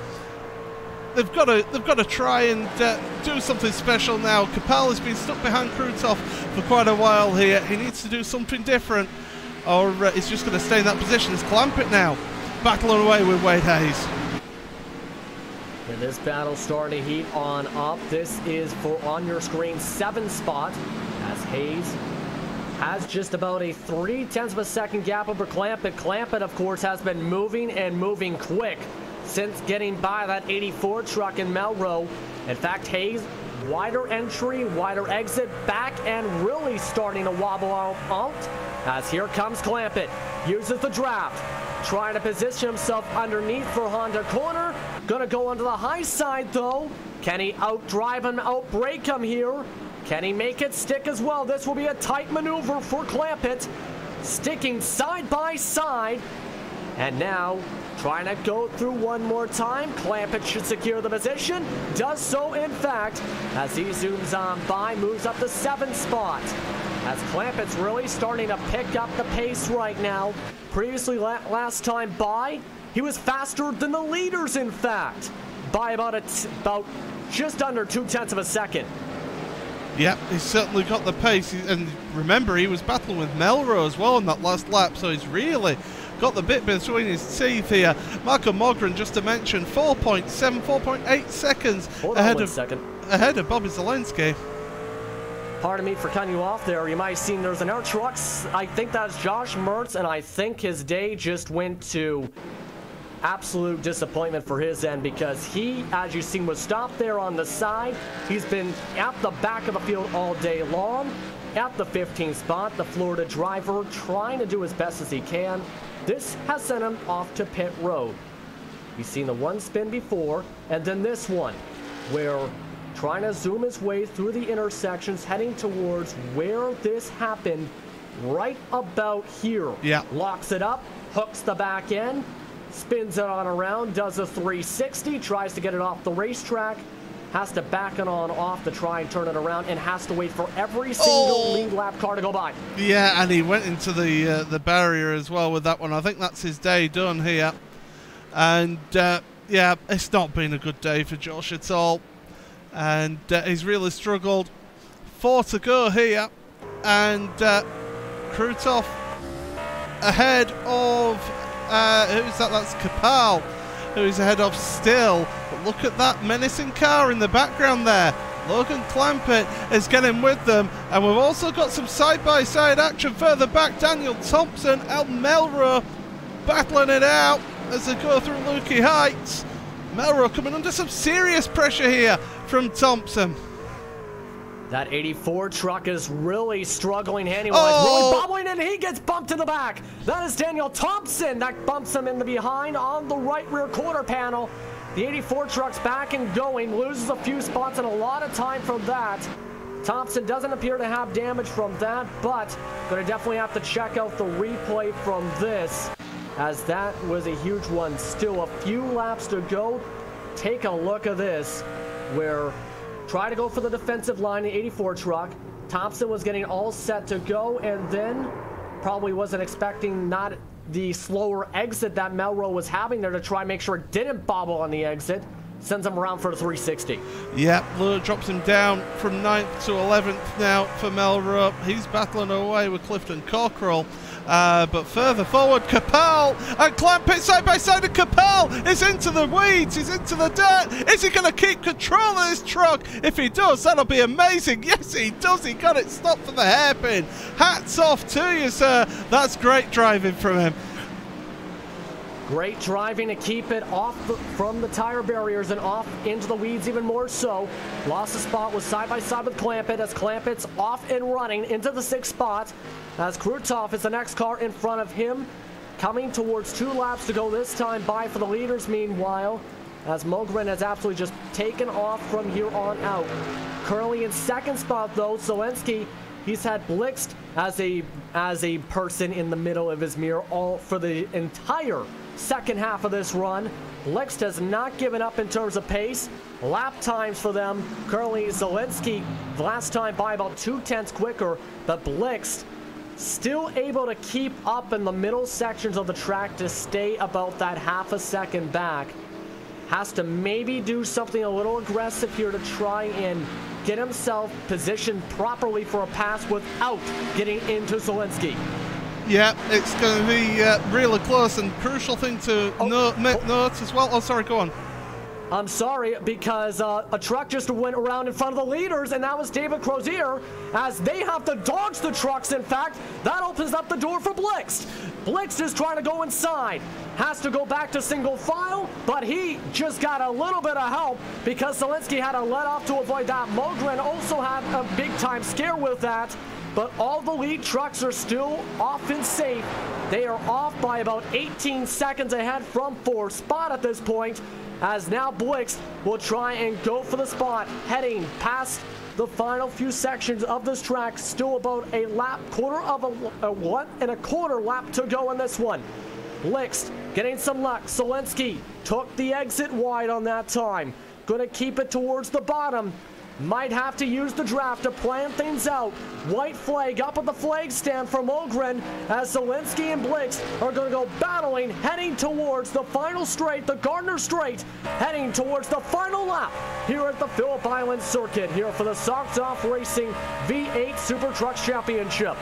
got to try and do something special now. Kapal has been stuck behind Krutov for quite a while here. He needs to do something different, or he's just going to stay in that position. It's Clampett now battling away with Wade Hayes. And this battle starting to heat on up. This is for, on your screen, 7th spot, as Hayes has just about a 0.3 of a second gap over Clampett. Clampett, of course, has been moving and moving quick since getting by that 84 truck in Melrose. In fact, Hayes, wider entry, wider exit, back, and really starting to wobble out. As here comes Clampett, uses the draft, trying to position himself underneath for Honda corner. Gonna go onto the high side though. Can he outdrive him, outbrake him here? Can he make it stick as well? This will be a tight maneuver for Clampett. Sticking side by side. And now, trying to go through one more time. Clampett should secure the position. Does so in fact, as he zooms on by, moves up the 7th spot. As Clampett's really starting to pick up the pace right now. Previously, last time by, he was faster than the leaders, in fact, by about just under 0.2 of a second. Yep, he's certainly got the pace, and remember, he was battling with Melrose as well in that last lap, so he's really got the bit between his teeth here. Marco Mogren, just to mention, 4.8 seconds ahead of Bobby Zelensky. Pardon me for cutting you off there. You might have seen there's an Air Trucks. I think that's Josh Mertz, and I think his day just went to absolute disappointment for his end, because he, as you've seen, was stopped there on the side. He's been at the back of the field all day long, at the 15th spot. The Florida driver trying to do as best as he can. This has sent him off to pit road. You've seen the one spin before, and then this one, where trying to zoom his way through the intersections, heading towards where this happened, right about here. Yeah. Locks it up, hooks the back end, spins it on around, does a 360, tries to get it off the racetrack, has to back it on off to try and turn it around, and has to wait for every single lead lap car to go by. Yeah, and he went into the barrier as well with that one. I think that's his day done here. And yeah, it's not been a good day for Josh at all. And he's really struggled. 4 to go here, and Krutov ahead of who's that? That's Kapal, who's ahead of still. But look at that menacing car in the background there. Logan Clampett is getting with them, and we've also got some side-by-side action further back. Daniel Thompson and Melrose battling it out as they go through Lukey Heights. Melrose coming under some serious pressure here from Thompson. That 84 truck is really struggling handling-wise, really bobbling, and he gets bumped in the back. That is Daniel Thompson that bumps him in the behind on the right rear quarter panel. The 84 truck's back and going, loses a few spots and a lot of time from that. Thompson doesn't appear to have damage from that, but going to definitely have to check out the replay from this, as that was a huge one. Still a few laps to go. Take a look at this, where try to go for the defensive line, the 84 truck. Thompson was getting all set to go, and then probably wasn't expecting not the slower exit that Melrose was having there to try and make sure it didn't bobble on the exit. Sends him around for the 360. Yeah, Lure drops him down from 9th to 11th now for Melrose. He's battling away with Clifton Cockrell. But further forward, Capel and Clampett side by side, and Capel is into the weeds, he's into the dirt. Is he going to keep control of this truck? If he does, that'll be amazing. Yes, he does. He got it stopped for the hairpin. Hats off to you, sir. That's great driving from him. Great driving to keep it off from the tire barriers and off into the weeds even more so. Lost a spot, was side by side with Clampett, as Clampett's off and running into the 6th spot, as Krutov is the next car in front of him, coming towards 2 laps to go this time by for the leaders. Meanwhile, as Mogren has absolutely just taken off from here on out. Currently in 2nd spot though, Zelensky, he's had Blixt as a person in the middle of his mirror all for the entire second half of this run. Blixt has not given up in terms of pace. Lap times for them, currently Zelensky last time by about 2/10 quicker, but Blixt still able to keep up in the middle sections of the track to stay about that half a second back. Has to maybe do something a little aggressive here to try and get himself positioned properly for a pass without getting into Zelensky. Yeah, it's going to be really close, and crucial thing to make note as well. Oh, sorry, go on. I'm sorry, because a truck just went around in front of the leaders, and that was David Crozier, as they have to dodge the trucks. In fact, that opens up the door for Blixt. Blixt is trying to go inside, has to go back to single file, but he just got a little bit of help because Zelensky had to let off to avoid that. Mogren also had a big-time scare with that, but all the lead trucks are still off and safe. They are off by about 18 seconds ahead from 4th spot at this point, as now Blixt will try and go for the spot, heading past the final few sections of this track. Still about a lap, a 1 1/4 lap to go in this one. Blixt getting some luck. Zelensky took the exit wide on that time. Gonna keep it towards the bottom. Might have to use the draft to plan things out. White flag up at the flag stand from Ogren, as Zelensky and Blixt are going to go battling, heading towards the final straight, the Gardner Straight, heading towards the final lap here at the Phillip Island Circuit, here for the Socked Off Racing V8 Super Trucks Championship.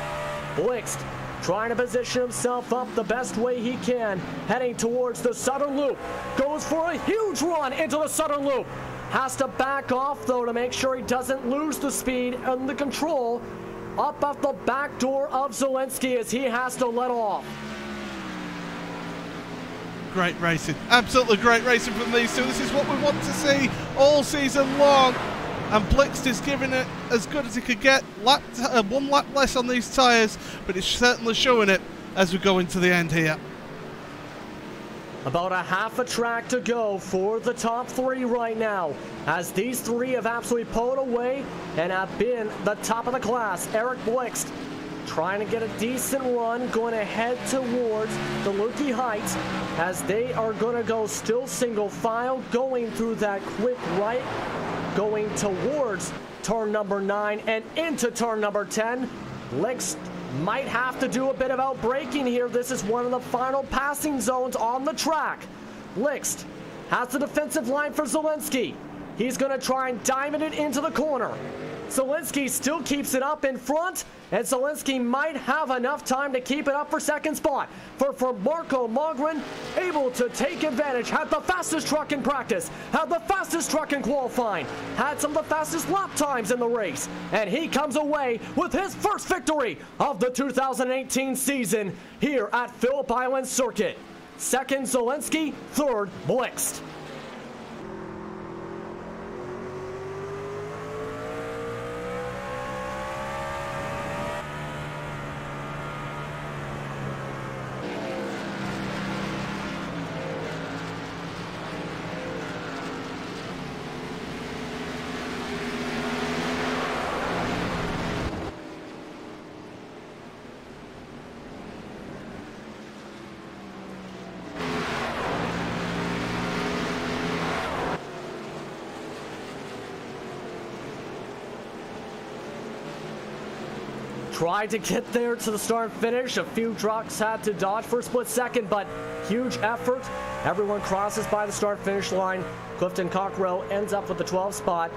Blixt trying to position himself up the best way he can, heading towards the Southern Loop. Goes for a huge run into the Southern Loop. Has to back off, though, to make sure he doesn't lose the speed and the control up at the back door of Zelensky, as he has to let off. Great racing. Absolutely great racing from these two. This is what we want to see all season long. And Blixt is giving it as good as he could get. 1 lap less on these tyres, but he's certainly showing it as we go into the end here. About a half a track to go for the top 3 right now, as these 3 have absolutely pulled away and have been the top of the class. Eric Blixt trying to get a decent run, going to head towards the Lukey Heights, as they are going to go still single file, going through that quick right, going towards turn number 9 and into turn number 10. Blixt might have to do a bit of outbraking here. This is one of the final passing zones on the track. Blixt has the defensive line for Zelensky. He's going to try and diamond it into the corner. Zelensky still keeps it up in front, and Zelensky might have enough time to keep it up for 2nd spot. For Marco Mogren, able to take advantage, had the fastest truck in practice, had the fastest truck in qualifying, had some of the fastest lap times in the race, and he comes away with his first victory of the 2018 season here at Phillip Island Circuit. 2nd, Zelensky, 3rd, Blixt. tried to get there to the start and finish. A few trucks had to dodge for a split second, but huge effort. Everyone crosses by the start finish line. Clifton Cockrell ends up with the 12th spot.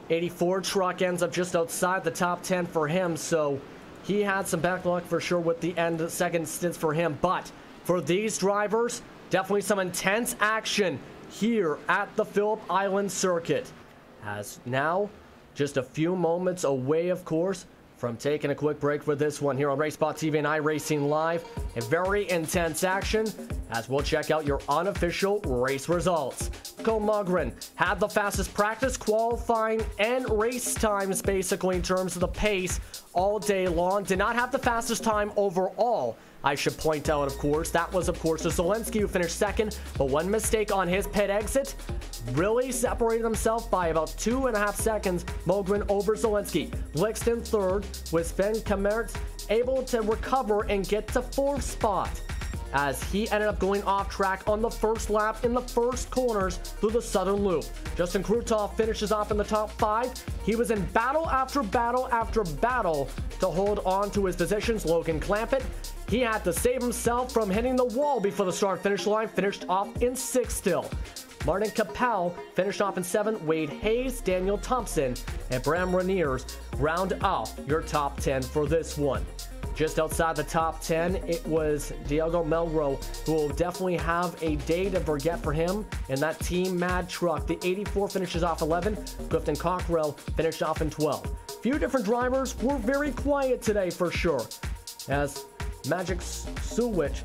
84 truck ends up just outside the top 10 for him, so he had some back luck for sure with the end second stints for him. But for these drivers, definitely some intense action here at the Phillip Island circuit. As now, just a few moments away, of course, from taking a quick break for this one here on RaceSpot TV and iRacing Live. A very intense action as we'll check out your unofficial race results. Cole Mugren had the fastest practice, qualifying, and race times basically in terms of the pace all day long. Did not have the fastest time overall, I should point out, of course. That was, of course, Zelensky who finished second, but one mistake on his pit exit really separated himself by about 2.5 seconds. Mogren over Zelensky. Blixton third, with Sven Kamert able to recover and get to 4th spot, as he ended up going off track on the first lap in the first corners through the southern loop. Justin Krutov finishes off in the top 5. He was in battle after battle after battle to hold on to his positions. Logan Clampett, he had to save himself from hitting the wall before the start finish line, finished off in 6th still. Martin Capel finished off in 7th. Wade Hayes, Daniel Thompson, and Bram Reniers round off your top 10 for this one. Just outside the top 10, it was Diego Melro, who will definitely have a day to forget for him in that Team Mad truck. The 84 finishes off 11. Clifton Cockrell finished off in 12. Few different drivers were very quiet today for sure, as Magic Sakowick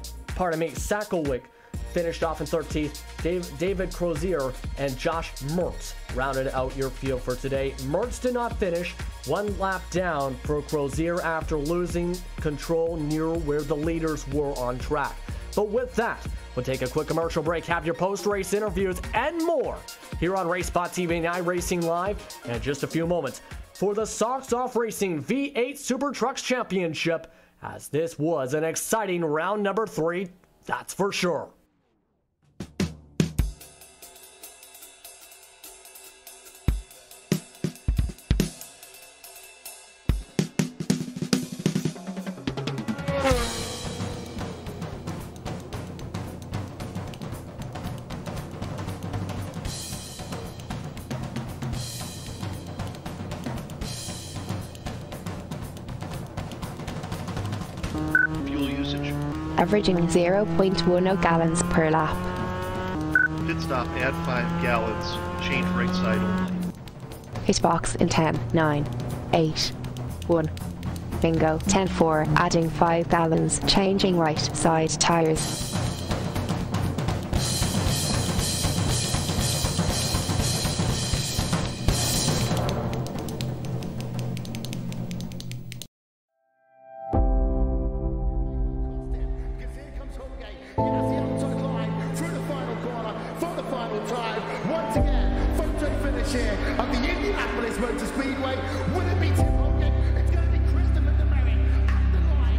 finished off in 13th. David Crozier and Josh Mertz rounded out your field for today. Mertz did not finish. One lap down for Crozier after losing control near where the leaders were on track. But with that, we'll take a quick commercial break, have your post-race interviews, and more here on RaceSpot TV and iRacing Live in just a few moments for the Socks Off Racing V8 SuperTrucks Championship, as this was an exciting round number 3, that's for sure. Fuel usage. Averaging 0.10 gallons per lap. Pit stop, add 5 gallons. Change right side only. Hitbox in 10, 9, 8, 1. Bingo. 10-4, adding 5 gallons. Changing right side tires. Once again, photo finish here of the Indianapolis Motor Speedway. Will it be Tim Hogan? It's going to be Christopher DeMerritt at the line.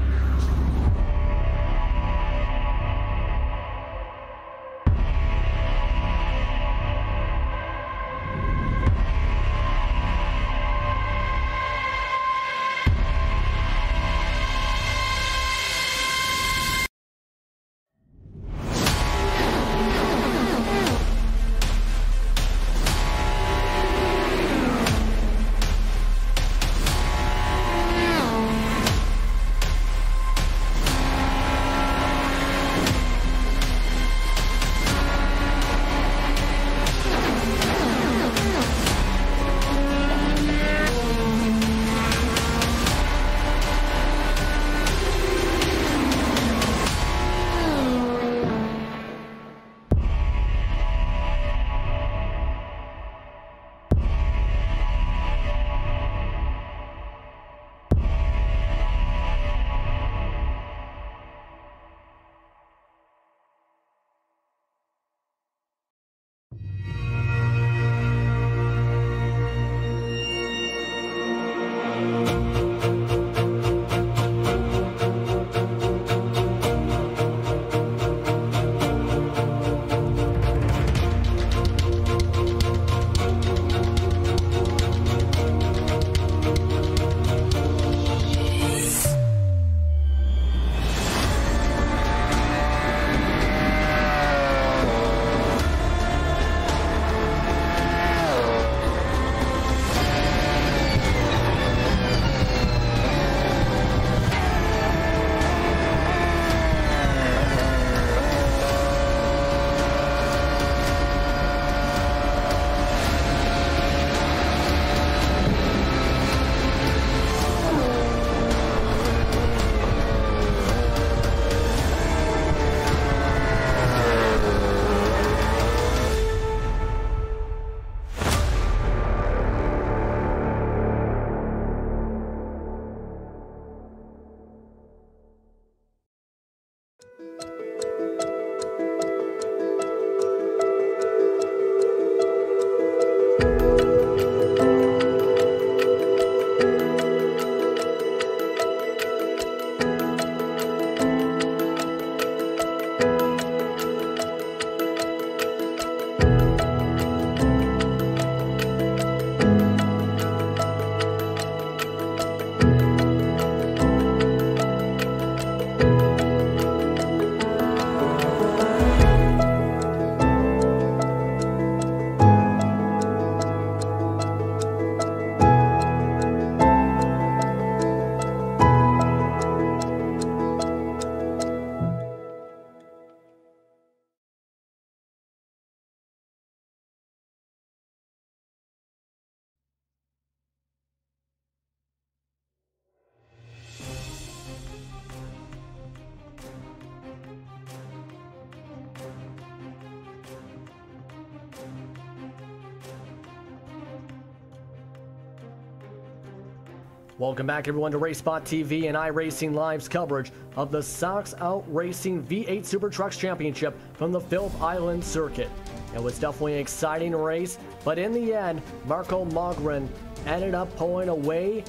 Welcome back, everyone, to RaceSpot TV and iRacing Live's coverage of the Sox Out Racing V8 SuperTrucks Championship from the Phillip Island circuit. It was definitely an exciting race, but in the end, Marco Mogren ended up pulling away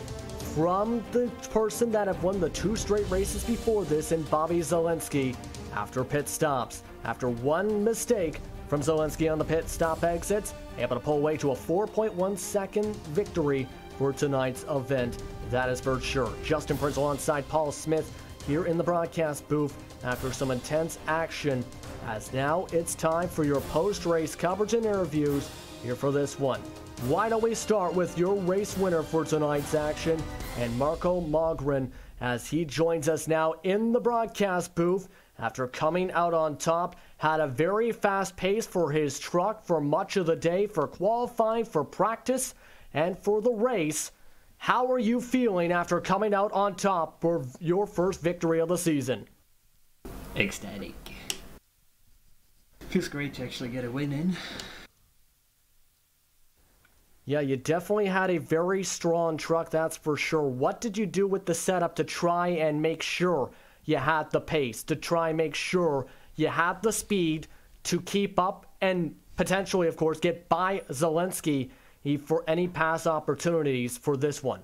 from the person that had won the 2 straight races before this in Bobby Zalenski after pit stops. After one mistake from Zalenski on the pit stop exits, able to pull away to a 4.1 second victory for tonight's event. That is for sure. Justin Prince alongside Paul Smith here in the broadcast booth after some intense action, as now it's time for your post-race coverage and interviews here for this one. Why don't we start with your race winner for tonight's action, and Marco Mogren, as he joins us now in the broadcast booth after coming out on top. Had a very fast pace for his truck for much of the day, for qualifying, for practice, and for the race. How are you feeling after coming out on top for your first victory of the season? Ecstatic. Feels great to actually get a win in. Yeah, you definitely had a very strong truck, that's for sure. What did you do with the setup to try and make sure you had the pace, to try and make sure you had the speed to keep up and potentially, of course, get by Zalenski for any pass opportunities for this one?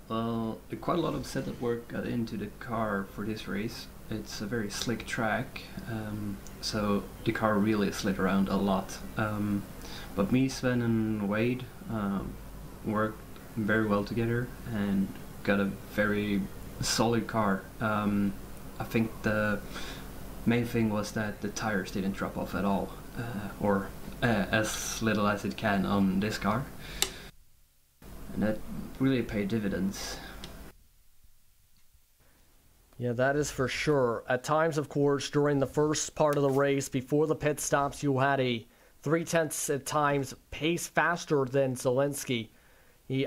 Well, quite a lot of setup work got into the car for this race. It's a very slick track, so the car really slid around a lot. But me, Sven and Wade worked very well together and got a very solid car. I think the main thing was that the tires didn't drop off at all, or as little as it can on this car, and that really paid dividends. Yeah, that is for sure. At times, of course, during the first part of the race, before the pit stops, you had a 0.3 at times pace faster than Zalenski.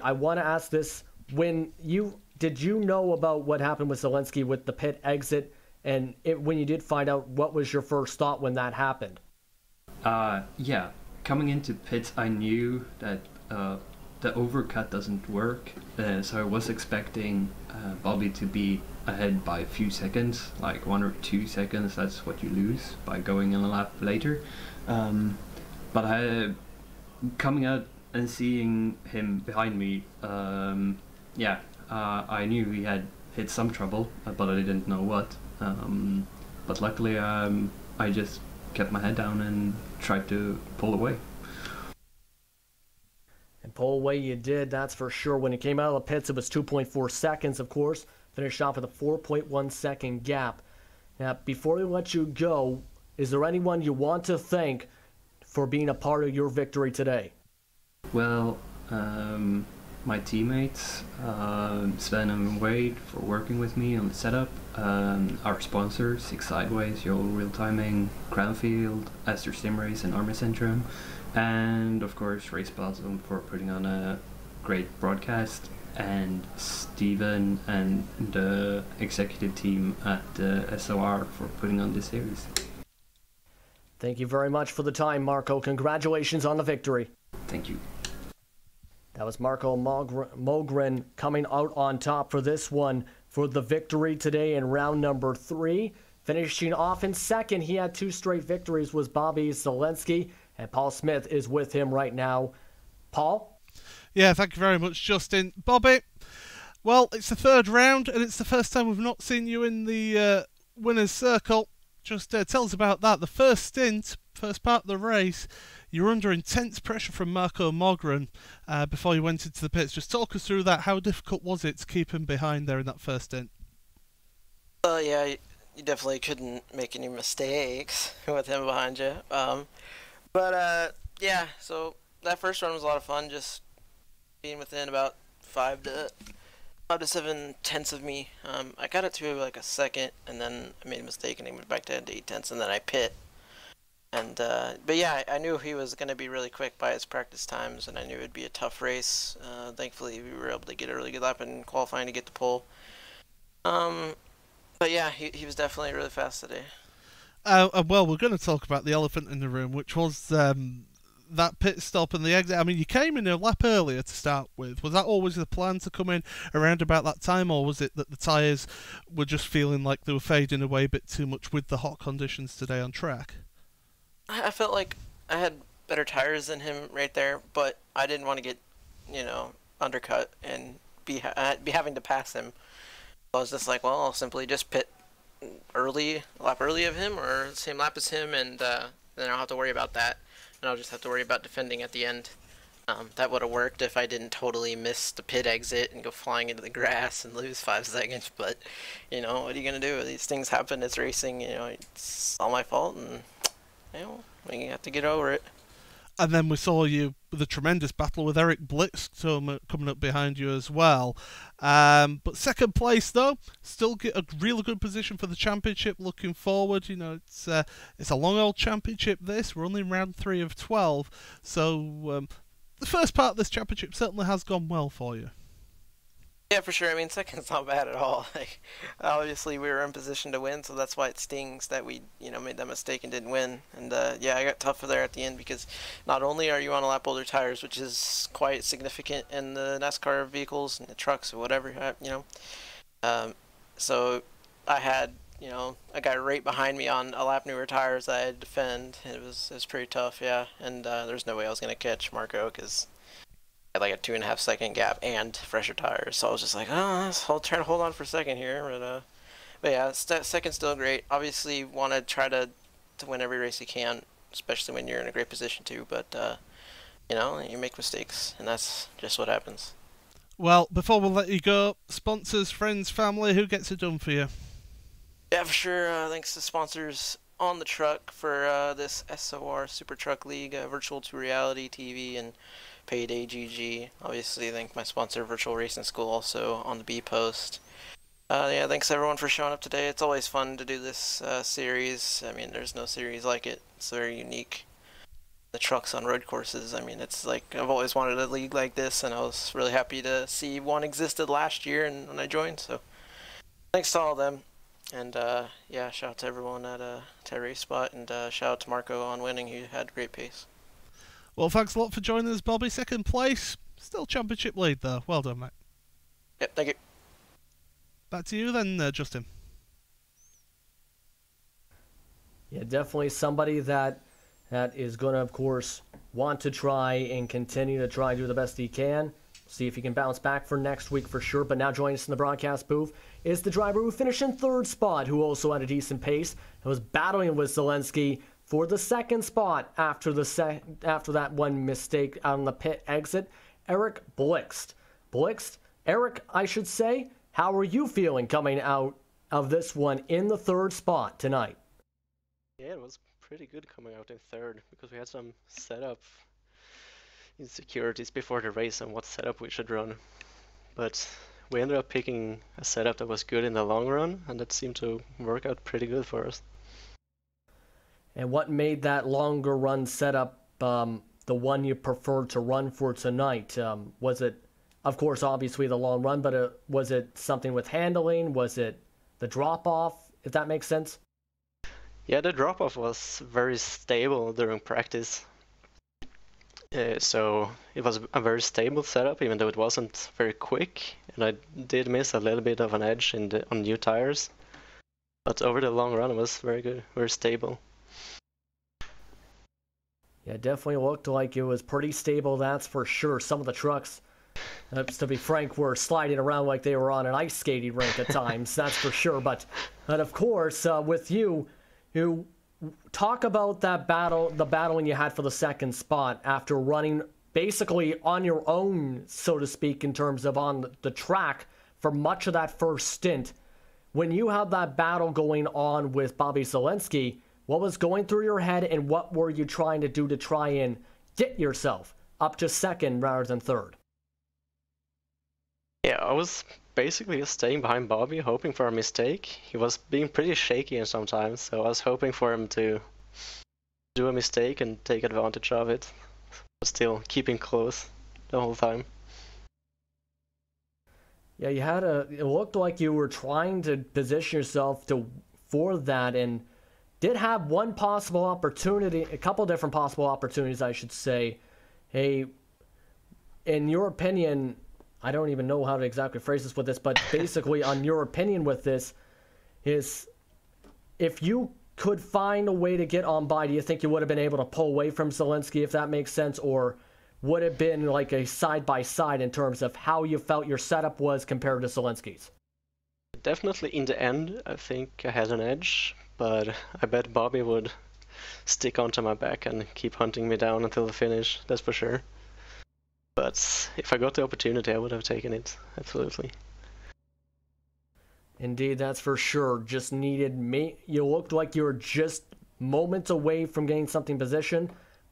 I want to ask this: did you know about what happened with Zalenski with the pit exit, and when you did find out, what was your first thought when that happened? Yeah, coming into pits, I knew that the overcut doesn't work, so I was expecting Bobby to be ahead by a few seconds, like 1 or 2 seconds. That's what you lose by going in a lap later. But coming out and seeing him behind me, I knew he had hit some trouble, but I didn't know what. But luckily, I just kept my head down and tried to pull away. And pull away you did, that's for sure. When it came out of the pits, it was 2.4 seconds, of course. Finished off with a 4.1 second gap. Now, before we let you go, is there anyone you want to thank for being a part of your victory today? Well, my teammates, Sven and Wade, for working with me on the setup. Our sponsors, Six Sideways, Yo Real Timing, Crownfield, Esther Sim Race, and Armor Centrum. And of course, RaceSpot for putting on a great broadcast. And Steven and the executive team at SOR for putting on this series. Thank you very much for the time, Marco. Congratulations on the victory. Thank you. That was Marco Mogren coming out on top for this one for the victory today in round number 3. Finishing off in second, he had 2 straight victories, was Bobby Zalenski, and Paul Smith is with him right now. Paul? Yeah, thank you very much, Justin. Bobby, well, it's the 3rd round, and it's the first time we've not seen you in the winner's circle. Just tell us about that. The first stint, first part of the race, you were under intense pressure from Marco Mogren before you went into the pits. Just talk us through that. How difficult was it to keep him behind there in that first stint? Well, yeah, you definitely couldn't make any mistakes with him behind you. Yeah, so that first run was a lot of fun, just being within about 5 to 7 tenths of me. I got it to like a second, and then I made a mistake and he went back to 8 tenths, and then I pit. And but yeah, I knew he was going to be really quick by his practice times, and I knew it'd be a tough race. Thankfully, we were able to get a really good lap in qualifying to get the pole. But yeah, he was definitely really fast today. Well, we're going to talk about the elephant in the room, which was that pit stop and the exit, I mean, you came in a lap earlier to start with. Was that always the plan to come in around about that time, or was it that the tyres were just feeling like they were fading away a bit too much with the hot conditions today on track? I felt like I had better tires than him right there, but I didn't want to get, you know, undercut and be having to pass him. I was just like, well, I'll simply just pit a lap early of him, or the same lap as him, and then I don't have to worry about that, and I'll just have to worry about defending at the end. That would have worked if I didn't totally miss the pit exit and go flying into the grass and lose 5 seconds, but, you know, what are you going to do? These things happen, it's racing, you know, it's all my fault, and, you know, we have to get over it. And then we saw you with a tremendous battle with Eric Blitz coming up behind you as well. But second place, though, still get a really good position for the championship looking forward. You know, it's a long old championship this. We're only in round 3 of 12. So the first part of this championship certainly has gone well for you. Yeah, for sure. I mean, second's not bad at all. Like, obviously, we were in position to win, so that's why it stings that we, you know, made that mistake and didn't win. And yeah, I got tougher there at the end because not only are you on a lap older tires, which is quite significant in the NASCAR vehicles and the trucks or whatever, you know. So I had, you know, a guy right behind me on a lap newer tires that I had to defend. It was pretty tough, yeah. And there's no way I was gonna catch Marco because had like a 2.5 second gap and fresher tires, so I was just like, oh, I'll try to hold on for a second here, but yeah, second's still great. Obviously, want to try to win every race you can, especially when you're in a great position too. But you know, you make mistakes, and that's just what happens. Well, before we let you go, sponsors, friends, family, who gets it done for you? Yeah, for sure. Thanks to sponsors on the truck for this SOR Super Truck League, virtual to reality TV, and Payday GG. Obviously, thank my sponsor, Virtual Racing School, also on the B Post. Yeah, thanks everyone for showing up today. It's always fun to do this series. I mean, there's no series like it. It's very unique. The trucks on road courses. I mean, it's like I've always wanted a league like this, and I was really happy to see one existed last year and when I joined. So, thanks to all of them. And yeah, shout out to everyone at Race Spot, and shout out to Marco on winning. He had great pace. Well, thanks a lot for joining us, Bobby. Second place, still championship lead though. Well done, mate. Yep, thank you. Back to you then, Justin. Yeah, definitely somebody that is going to, of course, want to try and continue to try and do the best he can. See if he can bounce back for next week for sure. But now joining us in the broadcast booth is the driver who finished in 3rd spot, who also had a decent pace and was battling with Zelensky for the 2nd spot after that one mistake on the pit exit. Eric Blixt. Eric, I should say, how are you feeling coming out of this one in the 3rd spot tonight? Yeah, it was pretty good coming out in 3rd because we had some setup insecurities before the race on what setup we should run. But we ended up picking a setup that was good in the long run, and that seemed to work out pretty good for us. And what made that longer run setup the one you preferred to run for tonight? Was it, of course, obviously the long run, but was it something with handling? Was it the drop-off, if that makes sense? Yeah, the drop-off was very stable during practice. So it was a very stable setup, even though it wasn't very quick. And I did miss a little bit of an edge on new tires. But over the long run, it was very good, very stable. Yeah, definitely looked like it was pretty stable, that's for sure. Some of the trucks, to be frank, were sliding around like they were on an ice skating rink at times, that's for sure. But of course, with you talk about that battle, the battling you had for the 2nd spot after running basically on your own, so to speak, in terms of on the track for much of that first stint. When you had that battle going on with Bobby Zelensky, what was going through your head, and what were you trying to do to try and get yourself up to 2nd rather than 3rd? Yeah, I was basically just staying behind Bobby, hoping for a mistake. He was being pretty shaky sometimes, so I was hoping for him to do a mistake and take advantage of it, but still keeping close the whole time. Yeah, it looked like you were trying to position yourself for that, and did have one possible opportunity, a couple different possible opportunities, I should say. Hey, in your opinion, I don't even know how to exactly phrase this with this, but basically on your opinion with this is, if you could find a way to get on by, do you think you would have been able to pull away from Zielinski, if that makes sense, or would it have been like a side-by-side in terms of how you felt your setup was compared to Zielinski's? Definitely in the end, I think I had an edge, but I bet Bobby would stick onto my back and keep hunting me down until the finish, that's for sure. But if I got the opportunity, I would have taken it, absolutely. Indeed, that's for sure. Just needed you looked like you were just moments away from getting something position,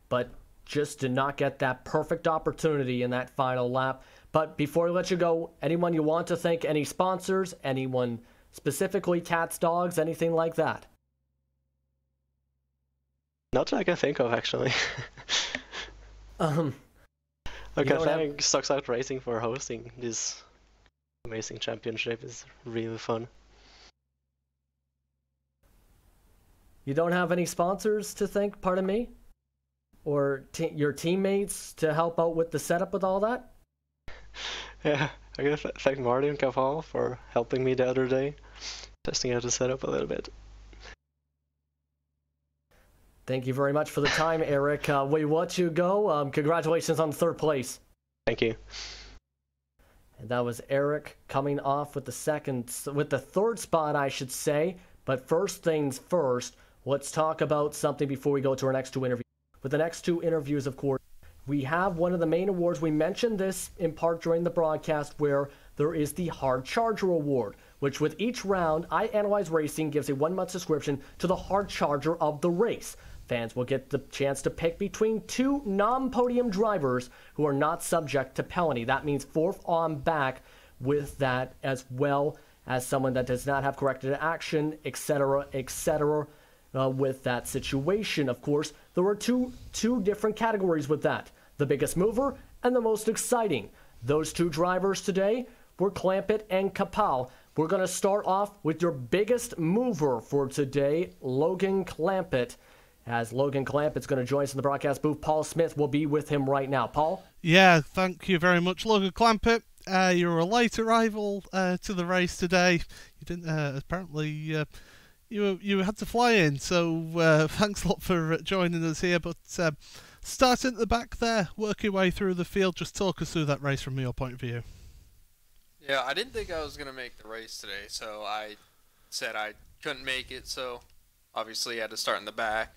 but just did not get that perfect opportunity in that final lap. But before I let you go, anyone you want to thank, any sponsors, anyone specifically, cats, dogs, anything like that? Not that I can think of, actually. I can thank Stocks Out Racing for hosting this amazing championship. It's really fun. You don't have any sponsors to thank, pardon me? Or your teammates to help out with the setup with all that? Yeah, I gotta thank Martin Caval for helping me the other day, testing out the setup a little bit. Thank you very much for the time, Eric. We let you go. Congratulations on third place. Thank you. And that was Eric coming off with the third spot, I should say. But first things first, let's talk about something before we go to our next two interviews. With the next two interviews, of course, we have one of the main awards. We mentioned this in part during the broadcast, where there is the Hard Charger Award, which with each round, iAnalyze Racing gives a 1-month subscription to the Hard Charger of the race. Fans will get the chance to pick between two non-podium drivers who are not subject to penalty. That means fourth on back with that, as well as someone that does not have corrected action, etc., etc. With that situation, of course, there were two different categories with that. The biggest mover and the most exciting. Those two drivers today were Clampett and Capel. We're going to start off with your biggest mover for today, Logan Clampett. As Logan Clampett's going to join us in the broadcast booth, Paul Smith will be with him right now. Paul? Yeah, thank you very much, Logan Clampett. You're a late arrival to the race today. You didn't apparently. You had to fly in, so thanks a lot for joining us here. But starting at the back there, work your way through the field. Just talk us through that race from your point of view. Yeah, I didn't think I was going to make the race today, so I said I couldn't make it, so obviously I had to start in the back,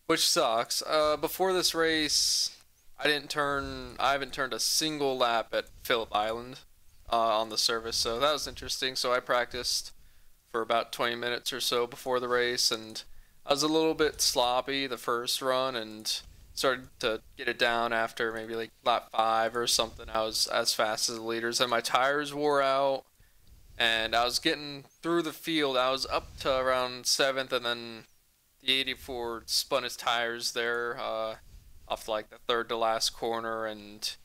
which sucks. Before this race, I haven't turned a single lap at Phillip Island on the service, so that was interesting. So I practiced for about 20 minutes or so before the race, and I was a little bit sloppy the first run and started to get it down after maybe like lap 5 or something. I was as fast as the leaders, and my tires wore out, and I was getting through the field. I was up to around 7th, and then the 84 spun his tires there off like the 3rd to last corner and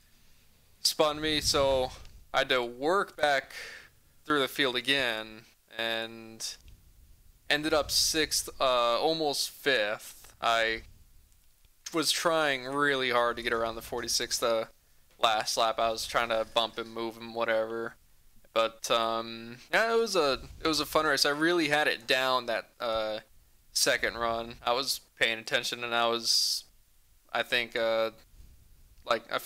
spun me, so I had to work back through the field again and ended up 6th, almost 5th. I was trying really hard to get around the 46th last lap. I was trying to bump him, move him, whatever. But yeah, it was a fun race. I really had it down that second run. I was paying attention, and I think like a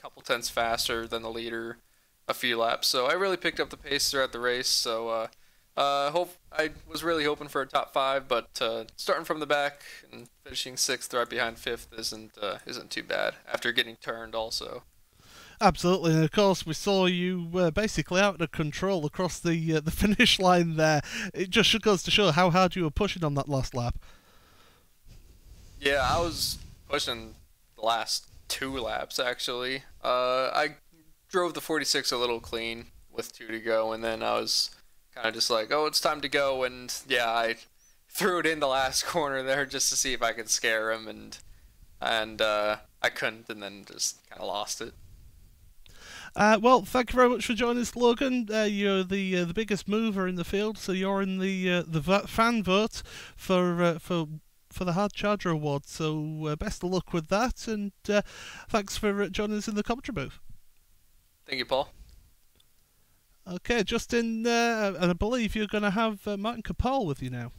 couple tenths faster than the leader a few laps. So I really picked up the pace throughout the race. So I was really hoping for a top 5, but starting from the back and finishing 6th right behind 5th isn't too bad after getting turned also. Absolutely, and of course we saw you basically out of control across the finish line there. It just goes to show how hard you were pushing on that last lap. Yeah, I was pushing the last 2 laps actually. I drove the 46 a little clean with 2 to go, and then I was kind of just like, oh, it's time to go, and yeah, I threw it in the last corner there just to see if I could scare him, and I couldn't, and then just kind of lost it. Well, thank you very much for joining us, Logan. You're the biggest mover in the field, so you're in the fan vote for the Hard Charger Award. So best of luck with that, and thanks for joining us in the commentary booth. Thank you, Paul. Okay, Justin, and I believe you're going to have Martin Capal with you now.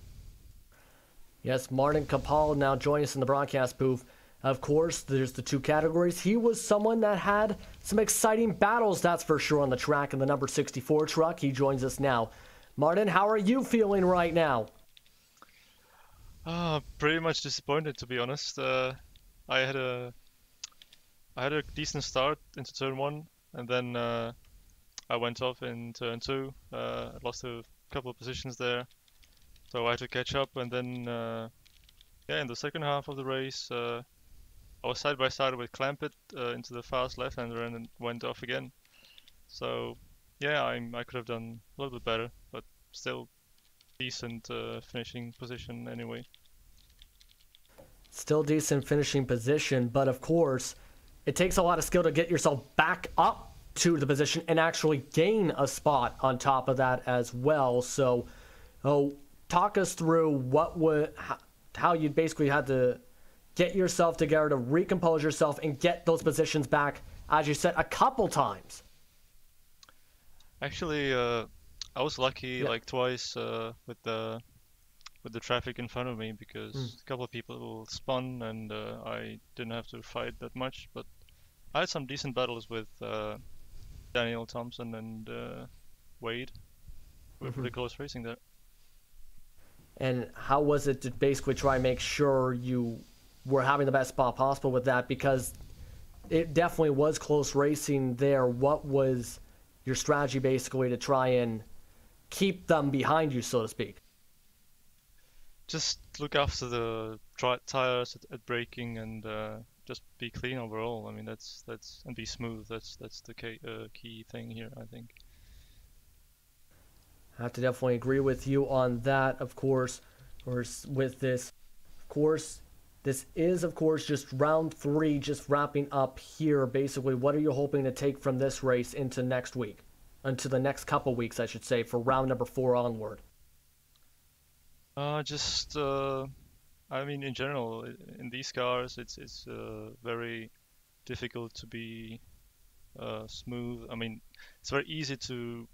Yes, Martin Capal now joining us in the broadcast booth. Of course, there's the two categories. He was someone that had some exciting battles, that's for sure, on the track in the number 64 truck. He joins us now. Martin, how are you feeling right now? Pretty much disappointed, to be honest. I had a decent start into turn 1, and then I went off in turn 2. I lost a couple of positions there, so I had to catch up. And then, in the second half of the race, I was side by side with Clampett into the fast left-hander and then went off again. So, yeah, I could have done a little bit better, but still decent finishing position anyway. Still decent finishing position, but of course, it takes a lot of skill to get yourself back up to the position and actually gain a spot on top of that as well. So, talk us through how you basically had to get yourself together to recompose yourself and get those positions back, as you said, a couple times. Actually, I was lucky like twice with the traffic in front of me, because a couple of people spun and I didn't have to fight that much. But I had some decent battles with Daniel Thompson and Wade. We were pretty close racing there. And how was it to basically try and make sure you were having the best spot possible with that? Because it definitely was close racing there. What was your strategy basically to try and keep them behind you, so to speak? Just look after the tires at braking and just be clean overall. I mean, that's and be smooth. That's the key thing here, I think. I have to definitely agree with you on that, of course. Or with this, of course, this is, of course, just round 3, just wrapping up here. Basically, what are you hoping to take from this race into next week? Into the next couple weeks, I should say, for round number 4 onward. I mean, in general, in these cars, it's very difficult to be smooth. I mean, it's very easy to,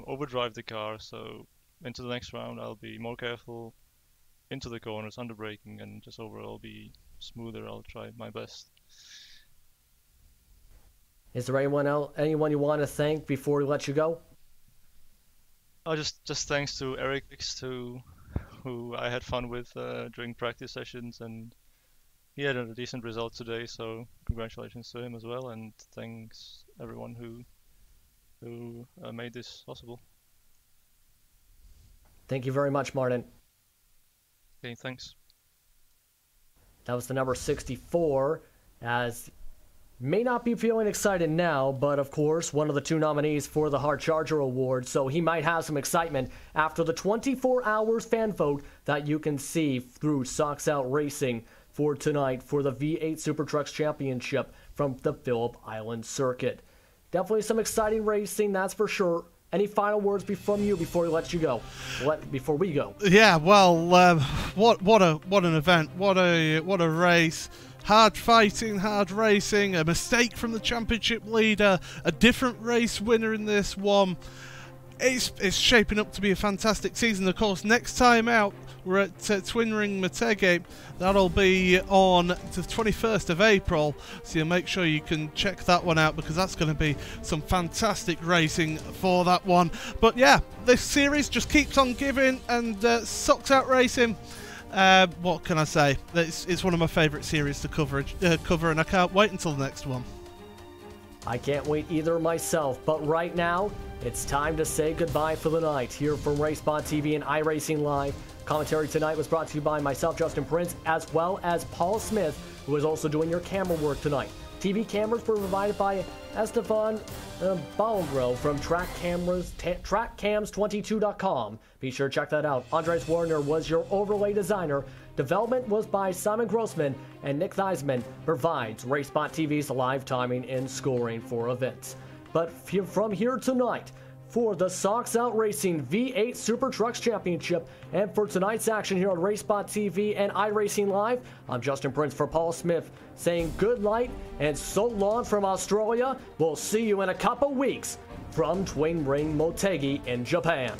overdrive the car. So into the next round, I'll be more careful into the corners, under braking, and just overall be smoother. I'll try my best. Is there anyone you want to thank before we let you go? Just thanks to Eric, who I had fun with during practice sessions, and he had a decent result today, so congratulations to him as well, and thanks everyone who made this possible. Thank you very much, Martin. Okay, thanks. That was the number 64, as may not be feeling excited now, but of course, one of the 2 nominees for the Hard Charger Award, so he might have some excitement after the 24 hours fan vote that you can see through Socks Out Racing for tonight for the V8 SuperTrucks Championship from the Phillip Island Circuit. Definitely some exciting racing, that's for sure. Any final words from you before we let you go? Before we go? Yeah, well, what an event! What a race! Hard fighting, hard racing. A mistake from the championship leader. A different race winner in this one. It's shaping up to be a fantastic season. Of course, next time out we're at Twin Ring Motegi. That'll be on the 21st of April, so you'll make sure you can check that one out, because that's going to be some fantastic racing for that one. But yeah, this series just keeps on giving, and Socks Out Racing, what can I say? It's one of my favourite series to cover, and I can't wait until the next one. I can't wait either myself, but right now, it's time to say goodbye for the night. Here from RaceBot TV and iRacing Live, commentary tonight was brought to you by myself, Justin Prince, as well as Paul Smith, who is also doing your camera work tonight. TV cameras were provided by Esteban Balgrove from TrackCams22.com. Be sure to check that out. Andres Warner was your overlay designer. Development was by Simon Grossman, and Nick Theismann provides RaceBot TV's live timing and scoring for events. but from here tonight, for the Sox Out Racing V8 Super Trucks Championship, and for tonight's action here on RaceBot TV and iRacing Live, I'm Justin Prince for Paul Smith, saying good night and so long from Australia. We'll see you in a couple weeks from Twin Ring Motegi in Japan.